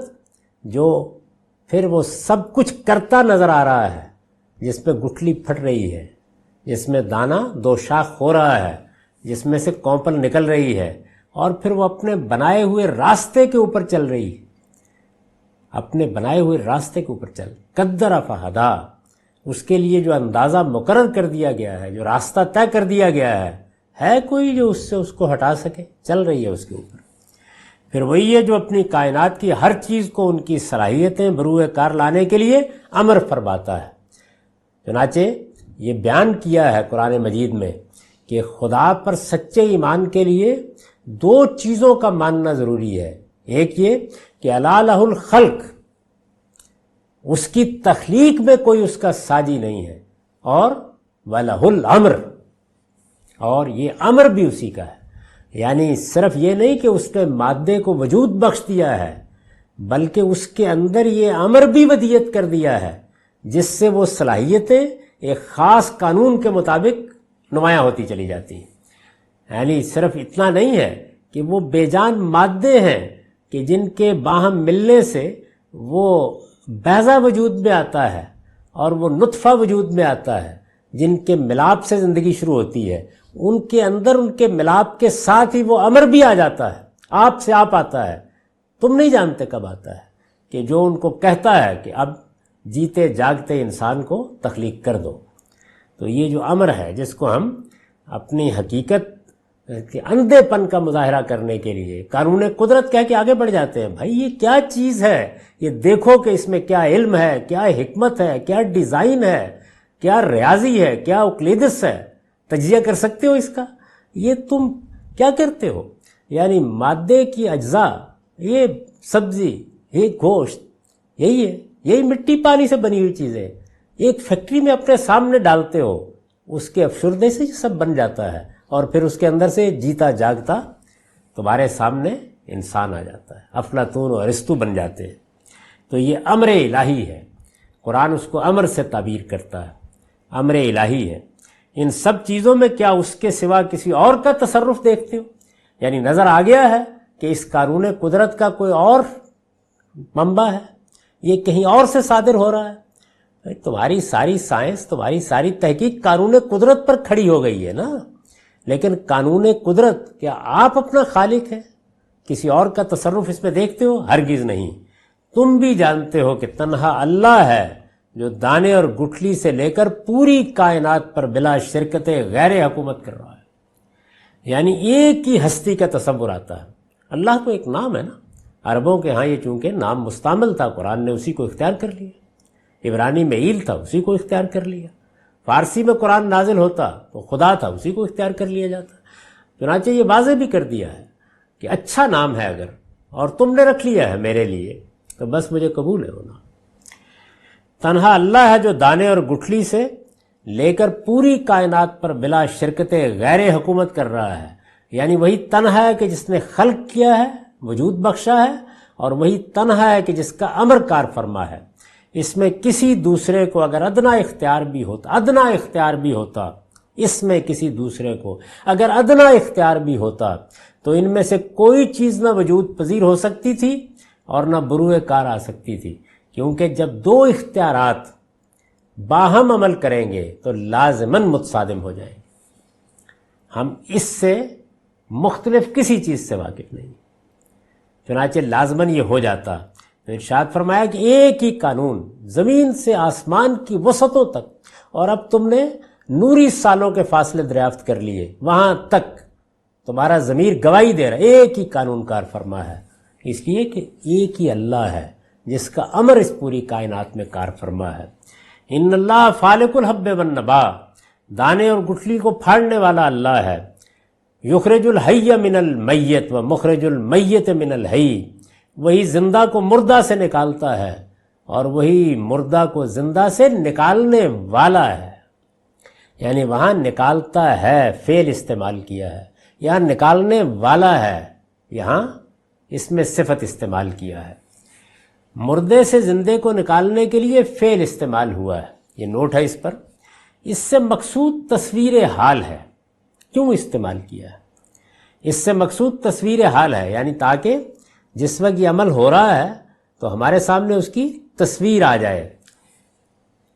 جو پھر وہ سب کچھ کرتا نظر آ رہا ہے، جس پہ گٹھلی پھٹ رہی ہے، جس میں دانہ دو شاخ ہو رہا ہے، جس میں سے کونپل نکل رہی ہے، اور پھر وہ اپنے بنائے ہوئے راستے کے اوپر چل رہی ہے. اپنے بنائے ہوئے راستے کے اوپر چل، قدر فہدا، اس کے لیے جو اندازہ مقرر کر دیا گیا ہے، جو راستہ طے کر دیا گیا ہے کوئی جو اس سے اس کو ہٹا سکے؟ چل رہی ہے اس کے اوپر. پھر وہی ہے جو اپنی کائنات کی ہر چیز کو ان کی صلاحیتیں بروئے کار لانے کے لیے امر فرماتا ہے. چنانچہ یہ بیان کیا ہے قرآن مجید میں کہ خدا پر سچے ایمان کے لیے دو چیزوں کا ماننا ضروری ہے. ایک یہ کہ الا لہ الخلق، اس کی تخلیق میں کوئی اس کا ساجی نہیں ہے، اور وَلَهُ الْأَمْرُ، اور یہ امر بھی اسی کا ہے. یعنی صرف یہ نہیں کہ اس نے مادے کو وجود بخش دیا ہے، بلکہ اس کے اندر یہ امر بھی ودیت کر دیا ہے جس سے وہ صلاحیتیں ایک خاص قانون کے مطابق نمایاں ہوتی چلی جاتی ہیں. یعنی صرف اتنا نہیں ہے کہ وہ بے جان مادے ہیں کہ جن کے باہم ملنے سے وہ بیضا وجود میں آتا ہے اور وہ نطفہ وجود میں آتا ہے، جن کے ملاپ سے زندگی شروع ہوتی ہے. ان کے اندر ان کے ملاپ کے ساتھ ہی وہ امر بھی آ جاتا ہے، آپ سے آپ آتا ہے. تم نہیں جانتے کب آتا ہے، کہ جو ان کو کہتا ہے کہ اب جیتے جاگتے انسان کو تخلیق کر دو. تو یہ جو امر ہے جس کو ہم اپنی حقیقت کہ اندھے پن کا مظاہرہ کرنے کے لیے قانون قدرت کہہ کے آگے بڑھ جاتے ہیں. بھائی یہ کیا چیز ہے، یہ دیکھو کہ اس میں کیا علم ہے، کیا حکمت ہے، کیا ڈیزائن ہے، کیا ریاضی ہے، کیا اوکلیدس ہے، تجزیہ کر سکتے ہو اس کا؟ یہ تم کیا کرتے ہو؟ یعنی مادے کی اجزاء، یہ سبزی، یہ گوشت، یہی ہے، یہی مٹی پانی سے بنی ہوئی چیزیں ایک فیکٹری میں اپنے سامنے ڈالتے ہو، اس کے افسردے سے یہ سب بن جاتا ہے، اور پھر اس کے اندر سے جیتا جاگتا تمہارے سامنے انسان آ جاتا ہے، افلاطون اور ارسطو بن جاتے ہیں. تو یہ امر الہی ہے، قرآن اس کو امر سے تعبیر کرتا ہے، امر الہی ہے. ان سب چیزوں میں کیا اس کے سوا کسی اور کا تصرف دیکھتے ہو؟ یعنی نظر آ گیا ہے کہ اس قانون قدرت کا کوئی اور منبع ہے، یہ کہیں اور سے صادر ہو رہا ہے. تمہاری ساری سائنس، تمہاری ساری تحقیق قانون قدرت پر کھڑی ہو گئی ہے نا. لیکن قانون قدرت کیا آپ اپنا خالق ہے؟ کسی اور کا تصرف اس میں دیکھتے ہو؟ ہرگز نہیں. تم بھی جانتے ہو کہ تنہا اللہ ہے جو دانے اور گٹھلی سے لے کر پوری کائنات پر بلا شرکت غیر حکومت کر رہا ہے. یعنی ایک ہی ہستی کا تصور آتا ہے. اللہ تو ایک نام ہے نا. عربوں کے ہاں یہ چونکہ نام مستعمل تھا، قرآن نے اسی کو اختیار کر لیا. عبرانی میں ایل تھا، اسی کو اختیار کر لیا. فارسی میں قرآن نازل ہوتا تو خدا تھا، اسی کو اختیار کر لیا جاتا. چنانچہ یہ واضح بھی کر دیا ہے کہ اچھا نام ہے اگر اور تم نے رکھ لیا ہے میرے لیے تو بس مجھے قبول ہے ہونا. تنہا اللہ ہے جو دانے اور گٹھلی سے لے کر پوری کائنات پر بلا شرکت غیر حکومت کر رہا ہے. یعنی وہی تنہا ہے کہ جس نے خلق کیا ہے، وجود بخشا ہے، اور وہی تنہا ہے کہ جس کا امر کار فرما ہے. اس میں کسی دوسرے کو اگر ادنا اختیار بھی ہوتا اس میں کسی دوسرے کو اگر ادنا اختیار بھی ہوتا تو ان میں سے کوئی چیز نہ وجود پذیر ہو سکتی تھی اور نہ بروئے کار آ سکتی تھی. کیونکہ جب دو اختیارات باہم عمل کریں گے تو لازماً متصادم ہو جائیں گے. ہم اس سے مختلف کسی چیز سے واقف نہیں. چنانچہ لازماً یہ ہو جاتا. تو ارشاد فرمایا کہ ایک ہی قانون زمین سے آسمان کی وسعتوں تک، اور اب تم نے نوری سالوں کے فاصلے دریافت کر لیے، وہاں تک تمہارا ضمیر گواہی دے رہا ہے ایک ہی قانون کار فرما ہے. اس لیے کہ ایک ہی اللہ ہے جس کا امر اس پوری کائنات میں کار فرما ہے. ان اللہ فالق الحب والنبا، دانے اور گٹھلی کو پھاڑنے والا اللہ ہے. یخرج الحی من المیت و مخرج المیت من الحی، وہی زندہ کو مردہ سے نکالتا ہے اور وہی مردہ کو زندہ سے نکالنے والا ہے. یعنی وہاں نکالتا ہے فعل استعمال کیا ہے، یہاں نکالنے والا ہے، یہاں اس میں صفت استعمال کیا ہے. مردے سے زندے کو نکالنے کے لیے فعل استعمال ہوا ہے. یہ نوٹ ہے اس پر. اس سے مقصود تصویر حال ہے. کیوں استعمال کیا ہے؟ اس سے مقصود تصویر حال ہے، یعنی تاکہ جس وقت یہ عمل ہو رہا ہے تو ہمارے سامنے اس کی تصویر آ جائے.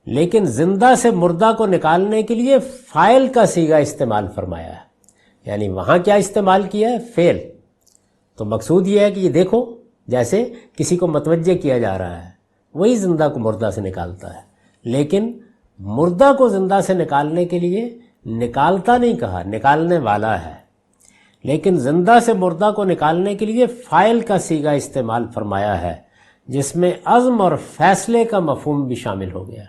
لیکن زندہ سے مردہ کو نکالنے کے لیے فاعل کا صیغہ استعمال فرمایا ہے. یعنی وہاں کیا استعمال کیا ہے؟ فعل. تو مقصود یہ ہے کہ یہ دیکھو جیسے کسی کو متوجہ کیا جا رہا ہے، وہی زندہ کو مردہ سے نکالتا ہے. لیکن مردہ کو زندہ سے نکالنے کے لیے نکالتا نہیں کہا، نکالنے والا ہے. لیکن زندہ سے مردہ کو نکالنے کے لیے فاعل کا صیغہ استعمال فرمایا ہے، جس میں عزم اور فیصلے کا مفہوم بھی شامل ہو گیا.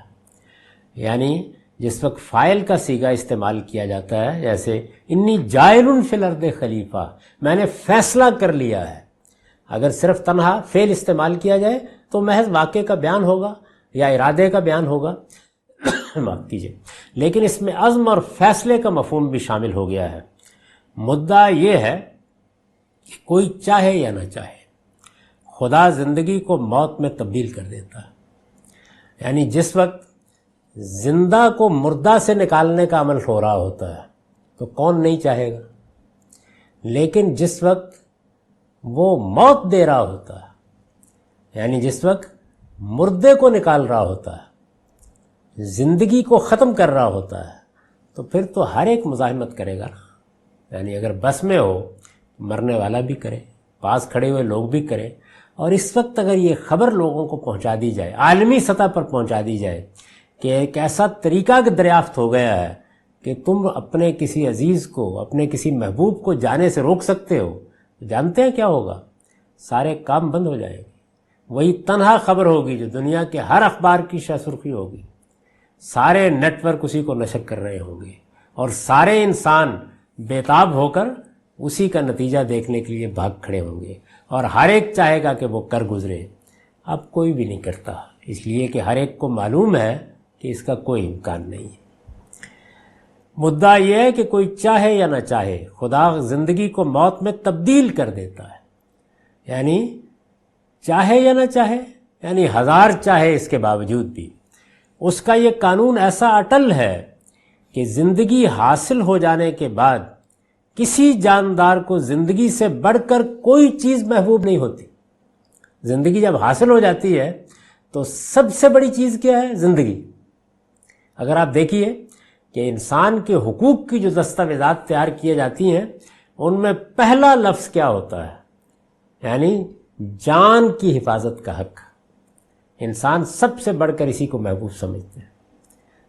یعنی جس وقت فاعل کا صیغہ استعمال کیا جاتا ہے، جیسے انی جاعل فی الارض خلیفہ، میں نے فیصلہ کر لیا ہے. اگر صرف تنہا فعل استعمال کیا جائے تو محض واقعے کا بیان ہوگا یا ارادے کا بیان ہوگا معاف کیجیے. لیکن اس میں عزم اور فیصلے کا مفہوم بھی شامل ہو گیا ہے. مدعا یہ ہے کہ کوئی چاہے یا نہ چاہے خدا زندگی کو موت میں تبدیل کر دیتا ہے. یعنی جس وقت زندہ کو مردہ سے نکالنے کا عمل ہو رہا ہوتا ہے تو کون نہیں چاہے گا. لیکن جس وقت وہ موت دے رہا ہوتا ہے، یعنی جس وقت مردے کو نکال رہا ہوتا ہے، زندگی کو ختم کر رہا ہوتا ہے، تو پھر تو ہر ایک مزاحمت کرے گا نا. یعنی اگر بس میں ہو مرنے والا بھی کرے، پاس کھڑے ہوئے لوگ بھی کریں. اور اس وقت اگر یہ خبر لوگوں کو پہنچا دی جائے، عالمی سطح پر پہنچا دی جائے کہ ایک ایسا طریقہ دریافت ہو گیا ہے کہ تم اپنے کسی عزیز کو، اپنے کسی محبوب کو جانے سے روک سکتے ہو، جانتے ہیں کیا ہوگا؟ سارے کام بند ہو جائیں گے۔ وہی تنہا خبر ہوگی جو دنیا کے ہر اخبار کی شہ سرخی ہوگی، سارے نیٹ ورک اسی کو نشر کر رہے ہوں گے، اور سارے انسان بےتاب ہو کر اسی کا نتیجہ دیکھنے کے لیے بھاگ کھڑے ہوں گے، اور ہر ایک چاہے گا کہ وہ کر گزرے۔ اب کوئی بھی نہیں کرتا، اس لیے کہ ہر ایک کو معلوم ہے کہ اس کا کوئی امکان نہیں ہے۔ مدعا یہ ہے کہ کوئی چاہے یا نہ چاہے، خدا زندگی کو موت میں تبدیل کر دیتا ہے، یعنی چاہے یا نہ چاہے، یعنی ہزار چاہے اس کے باوجود بھی اس کا یہ قانون ایسا اٹل ہے کہ زندگی حاصل ہو جانے کے بعد کسی جاندار کو زندگی سے بڑھ کر کوئی چیز محبوب نہیں ہوتی۔ زندگی جب حاصل ہو جاتی ہے تو سب سے بڑی چیز کیا ہے؟ زندگی۔ اگر آپ دیکھیے کہ انسان کے حقوق کی جو دستاویزات تیار کیے جاتی ہیں ان میں پہلا لفظ کیا ہوتا ہے؟ یعنی جان کی حفاظت کا حق۔ انسان سب سے بڑھ کر اسی کو محبوب سمجھتے ہیں۔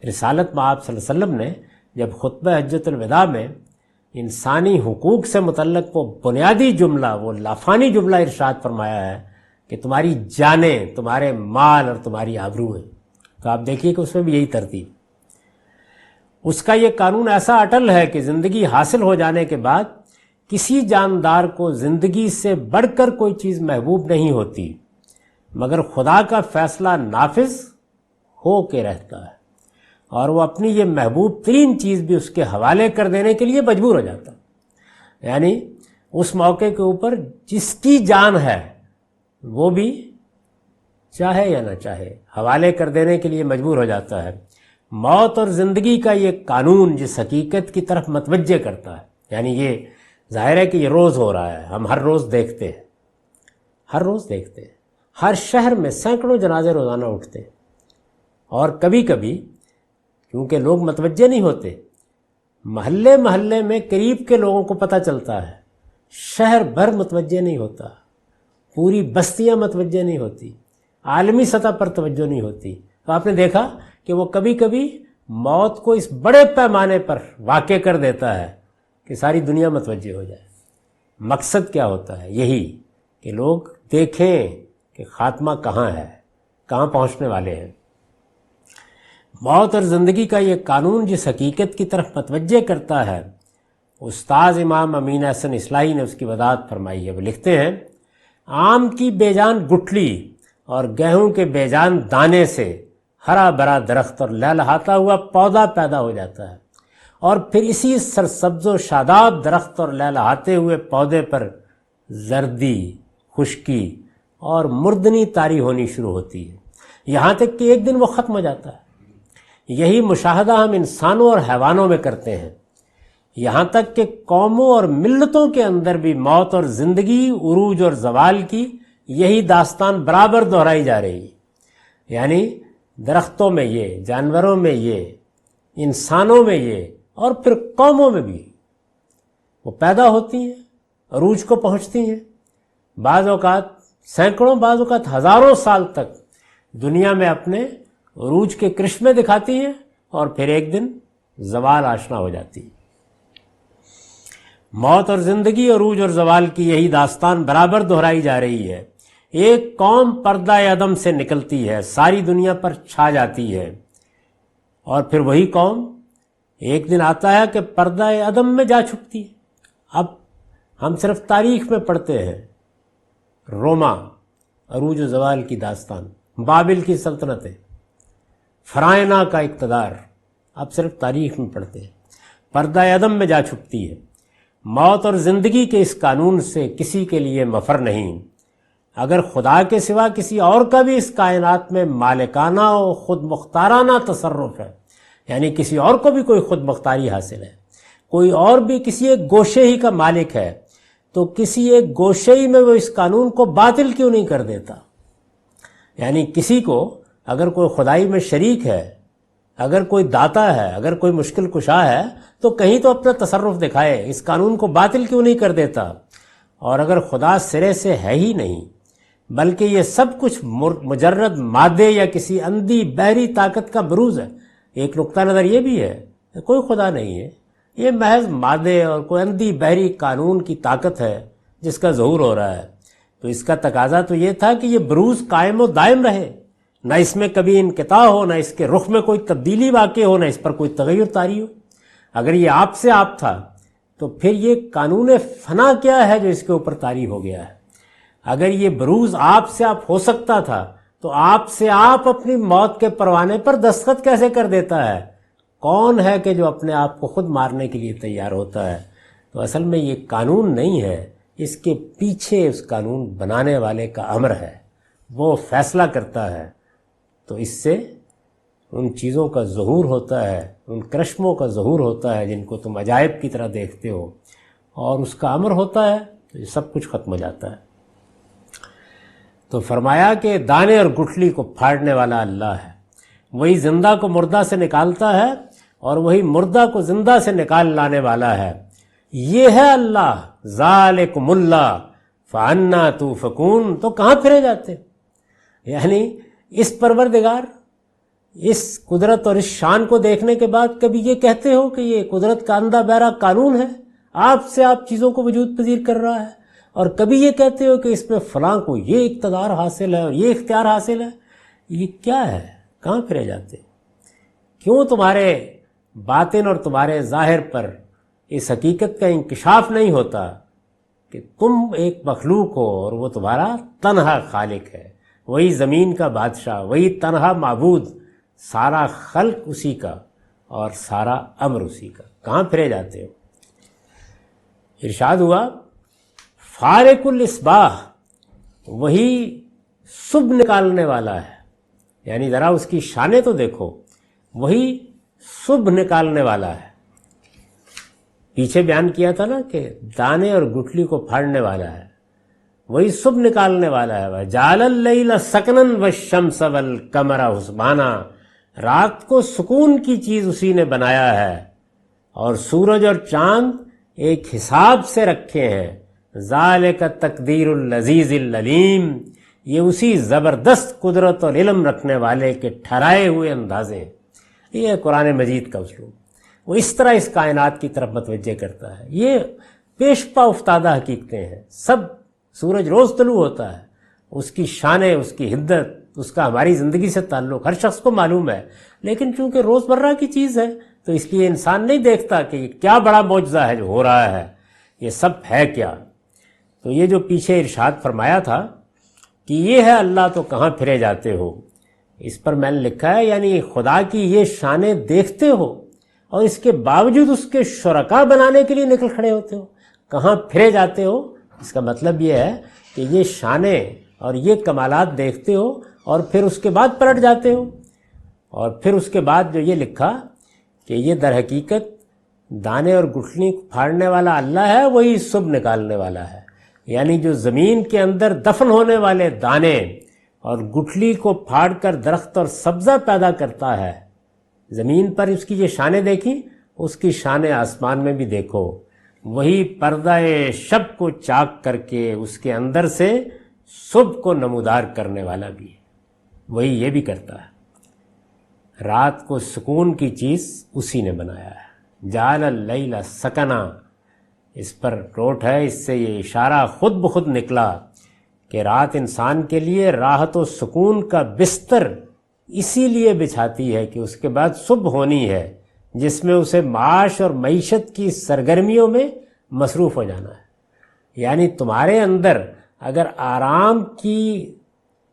رسالت مآب صلی اللہ علیہ وسلم نے جب خطبہ حجۃ الوداع میں انسانی حقوق سے متعلق وہ بنیادی جملہ، وہ لافانی جملہ ارشاد فرمایا ہے کہ تمہاری جانیں، تمہارے مال اور تمہاری آبرو ہیں، تو آپ دیکھیے کہ اس میں بھی یہی ترتیب۔ اس کا یہ قانون ایسا اٹل ہے کہ زندگی حاصل ہو جانے کے بعد کسی جاندار کو زندگی سے بڑھ کر کوئی چیز محبوب نہیں ہوتی، مگر خدا کا فیصلہ نافذ ہو کے رہتا ہے، اور وہ اپنی یہ محبوب ترین چیز بھی اس کے حوالے کر دینے کے لیے مجبور ہو جاتا ہے۔ یعنی اس موقع کے اوپر جس کی جان ہے وہ بھی چاہے یا نہ چاہے حوالے کر دینے کے لیے مجبور ہو جاتا ہے۔ موت اور زندگی کا یہ قانون جس حقیقت کی طرف متوجہ کرتا ہے، یعنی یہ ظاہر ہے کہ یہ روز ہو رہا ہے، ہم ہر روز دیکھتے ہیں، ہر روز دیکھتے ہیں، ہر شہر میں سینکڑوں جنازے روزانہ اٹھتے ہیں، اور کبھی کبھی کیونکہ لوگ متوجہ نہیں ہوتے، محلے محلے میں قریب کے لوگوں کو پتہ چلتا ہے، شہر بھر متوجہ نہیں ہوتا، پوری بستیاں متوجہ نہیں ہوتی، عالمی سطح پر توجہ نہیں ہوتی۔ تو آپ نے دیکھا کہ وہ کبھی کبھی موت کو اس بڑے پیمانے پر واقع کر دیتا ہے کہ ساری دنیا متوجہ ہو جائے۔ مقصد کیا ہوتا ہے؟ یہی کہ لوگ دیکھیں کہ خاتمہ کہاں ہے، کہاں پہنچنے والے ہیں۔ موت اور زندگی کا یہ قانون جس حقیقت کی طرف متوجہ کرتا ہے، استاذ امام امین احسن اصلاحی نے اس کی وضاحت فرمائی ہے۔ وہ لکھتے ہیں، آم کی بے جان گٹھلی اور گیہوں کے بے جان دانے سے ہرا بھرا درخت اور لہلہاتا ہوا پودا پیدا ہو جاتا ہے، اور پھر اسی سرسبز و شاداب درخت اور لہلہاتے ہوئے پودے پر زردی، خشکی اور مردنی طاری ہونی شروع ہوتی ہے، یہاں تک کہ ایک دن وہ ختم ہو جاتا ہے۔ یہی مشاہدہ ہم انسانوں اور حیوانوں میں کرتے ہیں، یہاں تک کہ قوموں اور ملتوں کے اندر بھی موت اور زندگی، عروج اور زوال کی یہی داستان برابر دہرائی جا رہی ہے۔ یعنی درختوں میں یہ، جانوروں میں یہ، انسانوں میں یہ، اور پھر قوموں میں بھی وہ پیدا ہوتی ہیں، عروج کو پہنچتی ہیں، بعض اوقات سینکڑوں، بعض اوقات ہزاروں سال تک دنیا میں اپنے عروج کے کرشمے دکھاتی ہیں، اور پھر ایک دن زوال آشنا ہو جاتی ہے۔ موت اور زندگی، عروج اور زوال کی یہی داستان برابر دہرائی جا رہی ہے۔ ایک قوم پردہ عدم سے نکلتی ہے، ساری دنیا پر چھا جاتی ہے، اور پھر وہی قوم ایک دن آتا ہے کہ پردہ عدم میں جا چھپتی ہے۔ اب ہم صرف تاریخ میں پڑھتے ہیں روما، عروج و زوال کی داستان، بابل کی سلطنتیں، فرائنا کا اقتدار، اب صرف تاریخ میں پڑھتے ہیں۔ پردہ عدم میں جا چھپتی ہے۔ موت اور زندگی کے اس قانون سے کسی کے لیے مفر نہیں۔ اگر خدا کے سوا کسی اور کا بھی اس کائنات میں مالکانہ و خود مختارانہ تصرف ہے، یعنی کسی اور کو بھی کوئی خود مختاری حاصل ہے، کوئی اور بھی کسی ایک گوشے ہی کا مالک ہے، تو کسی ایک گوشے ہی میں وہ اس قانون کو باطل کیوں نہیں کر دیتا؟ یعنی کسی کو اگر کوئی خدائی میں شریک ہے، اگر کوئی داتا ہے، اگر کوئی مشکل کشا ہے، تو کہیں تو اپنا تصرف دکھائے، اس قانون کو باطل کیوں نہیں کر دیتا؟ اور اگر خدا سرے سے ہے ہی نہیں، بلکہ یہ سب کچھ مجرد مادے یا کسی اندھی بحری طاقت کا بروز ہے۔ ایک نقطہ نظر یہ بھی ہے کوئی خدا نہیں ہے، یہ محض مادے اور کوئی اندھی بحری قانون کی طاقت ہے جس کا ظہور ہو رہا ہے۔ تو اس کا تقاضا تو یہ تھا کہ یہ بروز قائم و دائم رہے، نہ اس میں کبھی انقطاع ہو، نہ اس کے رخ میں کوئی تبدیلی واقع ہو، نہ اس پر کوئی تغیر طاری ہو۔ اگر یہ آپ سے آپ تھا تو پھر یہ قانون فنا کیا ہے جو اس کے اوپر طاری ہو گیا ہے؟ اگر یہ بروز آپ سے آپ ہو سکتا تھا تو آپ سے آپ اپنی موت کے پروانے پر دستخط کیسے کر دیتا ہے؟ کون ہے کہ جو اپنے آپ کو خود مارنے کے لیے تیار ہوتا ہے؟ تو اصل میں یہ قانون نہیں ہے، اس کے پیچھے اس قانون بنانے والے کا امر ہے، وہ فیصلہ کرتا ہے۔ تو اس سے ان چیزوں کا ظہور ہوتا ہے، ان کرشموں کا ظہور ہوتا ہے جن کو تم عجائب کی طرح دیکھتے ہو، اور اس کا امر ہوتا ہے تو یہ سب کچھ ختم ہو جاتا ہے۔ تو فرمایا کہ دانے اور گٹھلی کو پھاڑنے والا اللہ ہے، وہی زندہ کو مردہ سے نکالتا ہے اور وہی مردہ کو زندہ سے نکال لانے والا ہے۔ یہ ہے اللہ، ذالکم اللہ فانا توفکون۔ تو کہاں پھرے جاتے؟ یعنی اس پروردگار، اس قدرت اور اس شان کو دیکھنے کے بعد کبھی یہ کہتے ہو کہ یہ قدرت کا اندھا بہرا قانون ہے، آپ سے آپ چیزوں کو وجود پذیر کر رہا ہے، اور کبھی یہ کہتے ہو کہ اس میں فلاں کو یہ اقتدار حاصل ہے اور یہ اختیار حاصل ہے؟ یہ کیا ہے؟ کہاں پھرے جاتے؟ کیوں تمہارے باطن اور تمہارے ظاہر پر اس حقیقت کا انکشاف نہیں ہوتا کہ تم ایک مخلوق ہو اور وہ تمہارا تنہا خالق ہے، وہی زمین کا بادشاہ، وہی تنہا معبود، سارا خلق اسی کا اور سارا امر اسی کا؟ کہاں پھرے جاتے ہو؟ ارشاد ہوا فارق الاصباح، وہی صبح نکالنے والا ہے، یعنی ذرا اس کی شانیں تو دیکھو، وہی صبح نکالنے والا ہے۔ پیچھے بیان کیا تھا نا کہ دانے اور گٹھلی کو پھاڑنے والا ہے، وہی صبح نکالنے والا ہے۔ وَجَعَلَ اللَّيْلَ سَكْنًا وَالشَّمْسَ وَالْقَمَرَ حُسْبَانًا، رات کو سکون کی چیز اسی نے بنایا ہے اور سورج اور چاند ایک حساب سے رکھے ہیں۔ ذَلِكَ تَقْدِيرُ الْعَزِيزِ الْعَلِيمِ، یہ اسی زبردست قدرت اور علم رکھنے والے کے ٹھہرائے ہوئے اندازے ہیں۔ یہ ہے قرآن مجید کا اسلوب، وہ اس طرح اس کائنات کی طرف متوجہ کرتا ہے۔ یہ پیش پا افتادہ حقیقتیں ہیں، سب سورج روز طلوع ہوتا ہے، اس کی شانیں، اس کی حدت، اس کا ہماری زندگی سے تعلق ہر شخص کو معلوم ہے، لیکن چونکہ روز مرہ کی چیز ہے تو اس لیے انسان نہیں دیکھتا کہ یہ کیا بڑا معجزہ ہے جو ہو رہا ہے، یہ سب ہے کیا۔ تو یہ جو پیچھے ارشاد فرمایا تھا کہ یہ ہے اللہ تو کہاں پھرے جاتے ہو، اس پر میں نے لکھا ہے یعنی خدا کی یہ شانیں دیکھتے ہو اور اس کے باوجود اس کے شرکا بنانے کے لیے نکل کھڑے ہوتے ہو، کہاں پھرے جاتے ہو؟ اس کا مطلب یہ ہے کہ یہ شانیں اور یہ کمالات دیکھتے ہو اور پھر اس کے بعد پلٹ جاتے ہو۔ اور پھر اس کے بعد جو یہ لکھا کہ یہ در حقیقت دانے اور گٹھلی پھاڑنے والا اللہ ہے، وہی صبح نکالنے والا ہے، یعنی جو زمین کے اندر دفن ہونے والے دانے اور گٹھلی کو پھاڑ کر درخت اور سبزہ پیدا کرتا ہے۔ زمین پر اس کی یہ شانیں دیکھی، اس کی شانیں آسمان میں بھی دیکھو، وہی پردہ شب کو چاک کر کے اس کے اندر سے صبح کو نمودار کرنے والا بھی ہے، وہی یہ بھی کرتا ہے۔ رات کو سکون کی چیز اسی نے بنایا ہے۔ جعل اللیل سکنا، اس پر روٹ ہے، اس سے یہ اشارہ خود بخود نکلا کہ رات انسان کے لیے راحت و سکون کا بستر اسی لیے بچھاتی ہے کہ اس کے بعد صبح ہونی ہے جس میں اسے معاش اور معیشت کی سرگرمیوں میں مصروف ہو جانا ہے۔ یعنی تمہارے اندر اگر آرام کی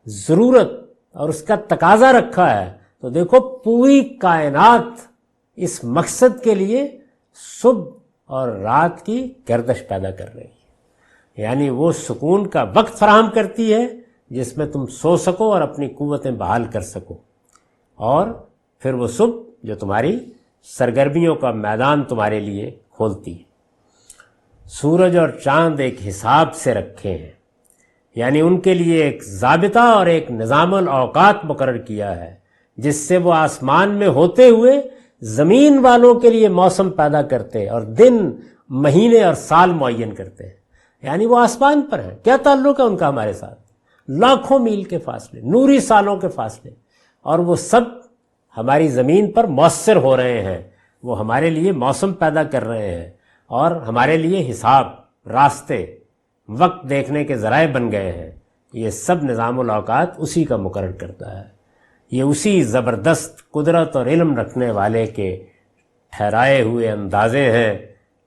ضرورت اور اس کا تقاضا رکھا ہے تو دیکھو پوری کائنات اس مقصد کے لیے صبح اور رات کی گردش پیدا کر رہی ہے، یعنی وہ سکون کا وقت فراہم کرتی ہے جس میں تم سو سکو اور اپنی قوتیں بحال کر سکو، اور پھر وہ صبح جو تمہاری سرگرمیوں کا میدان تمہارے لیے کھولتی ہے۔ سورج اور چاند ایک حساب سے رکھے ہیں، یعنی ان کے لیے ایک ضابطہ اور ایک نظام الاوقات مقرر کیا ہے جس سے وہ آسمان میں ہوتے ہوئے زمین والوں کے لیے موسم پیدا کرتے اور دن، مہینے اور سال معین کرتے ہیں۔ یعنی وہ آسمان پر ہیں، کیا تعلق ہے ان کا ہمارے ساتھ؟ لاکھوں میل کے فاصلے، نوری سالوں کے فاصلے، اور وہ سب ہماری زمین پر مؤثر ہو رہے ہیں وہ ہمارے لیے موسم پیدا کر رہے ہیں اور ہمارے لیے حساب، راستے، وقت دیکھنے کے ذرائع بن گئے ہیں، یہ سب نظام الاوقات اسی کا مقرر کرتا ہے۔ یہ اسی زبردست قدرت اور علم رکھنے والے کے ٹھہرائے ہوئے اندازے ہیں۔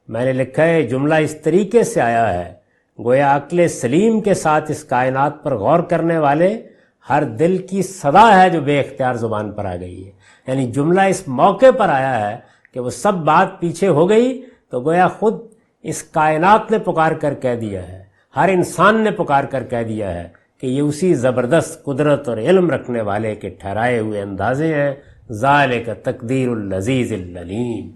میں نے لکھا ہے جملہ اس طریقے سے آیا ہے گویا عقل سلیم کے ساتھ اس کائنات پر غور کرنے والے ہر دل کی صدا ہے جو بے اختیار زبان پر آ گئی ہے۔ یعنی جملہ اس موقع پر آیا ہے کہ وہ سب بات پیچھے ہو گئی تو گویا خود اس کائنات نے پکار کر کہہ دیا ہے، ہر انسان نے پکار کر کہہ دیا ہے کہ یہ اسی زبردست قدرت اور علم رکھنے والے کے ٹھہرائے ہوئے اندازے ہیں۔ ذالک تقدیر العزیز العلیم۔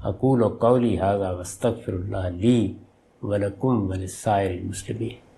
اقول قولی ھذا واستغفر اللہ لی ولکم ولسائر المسلمین۔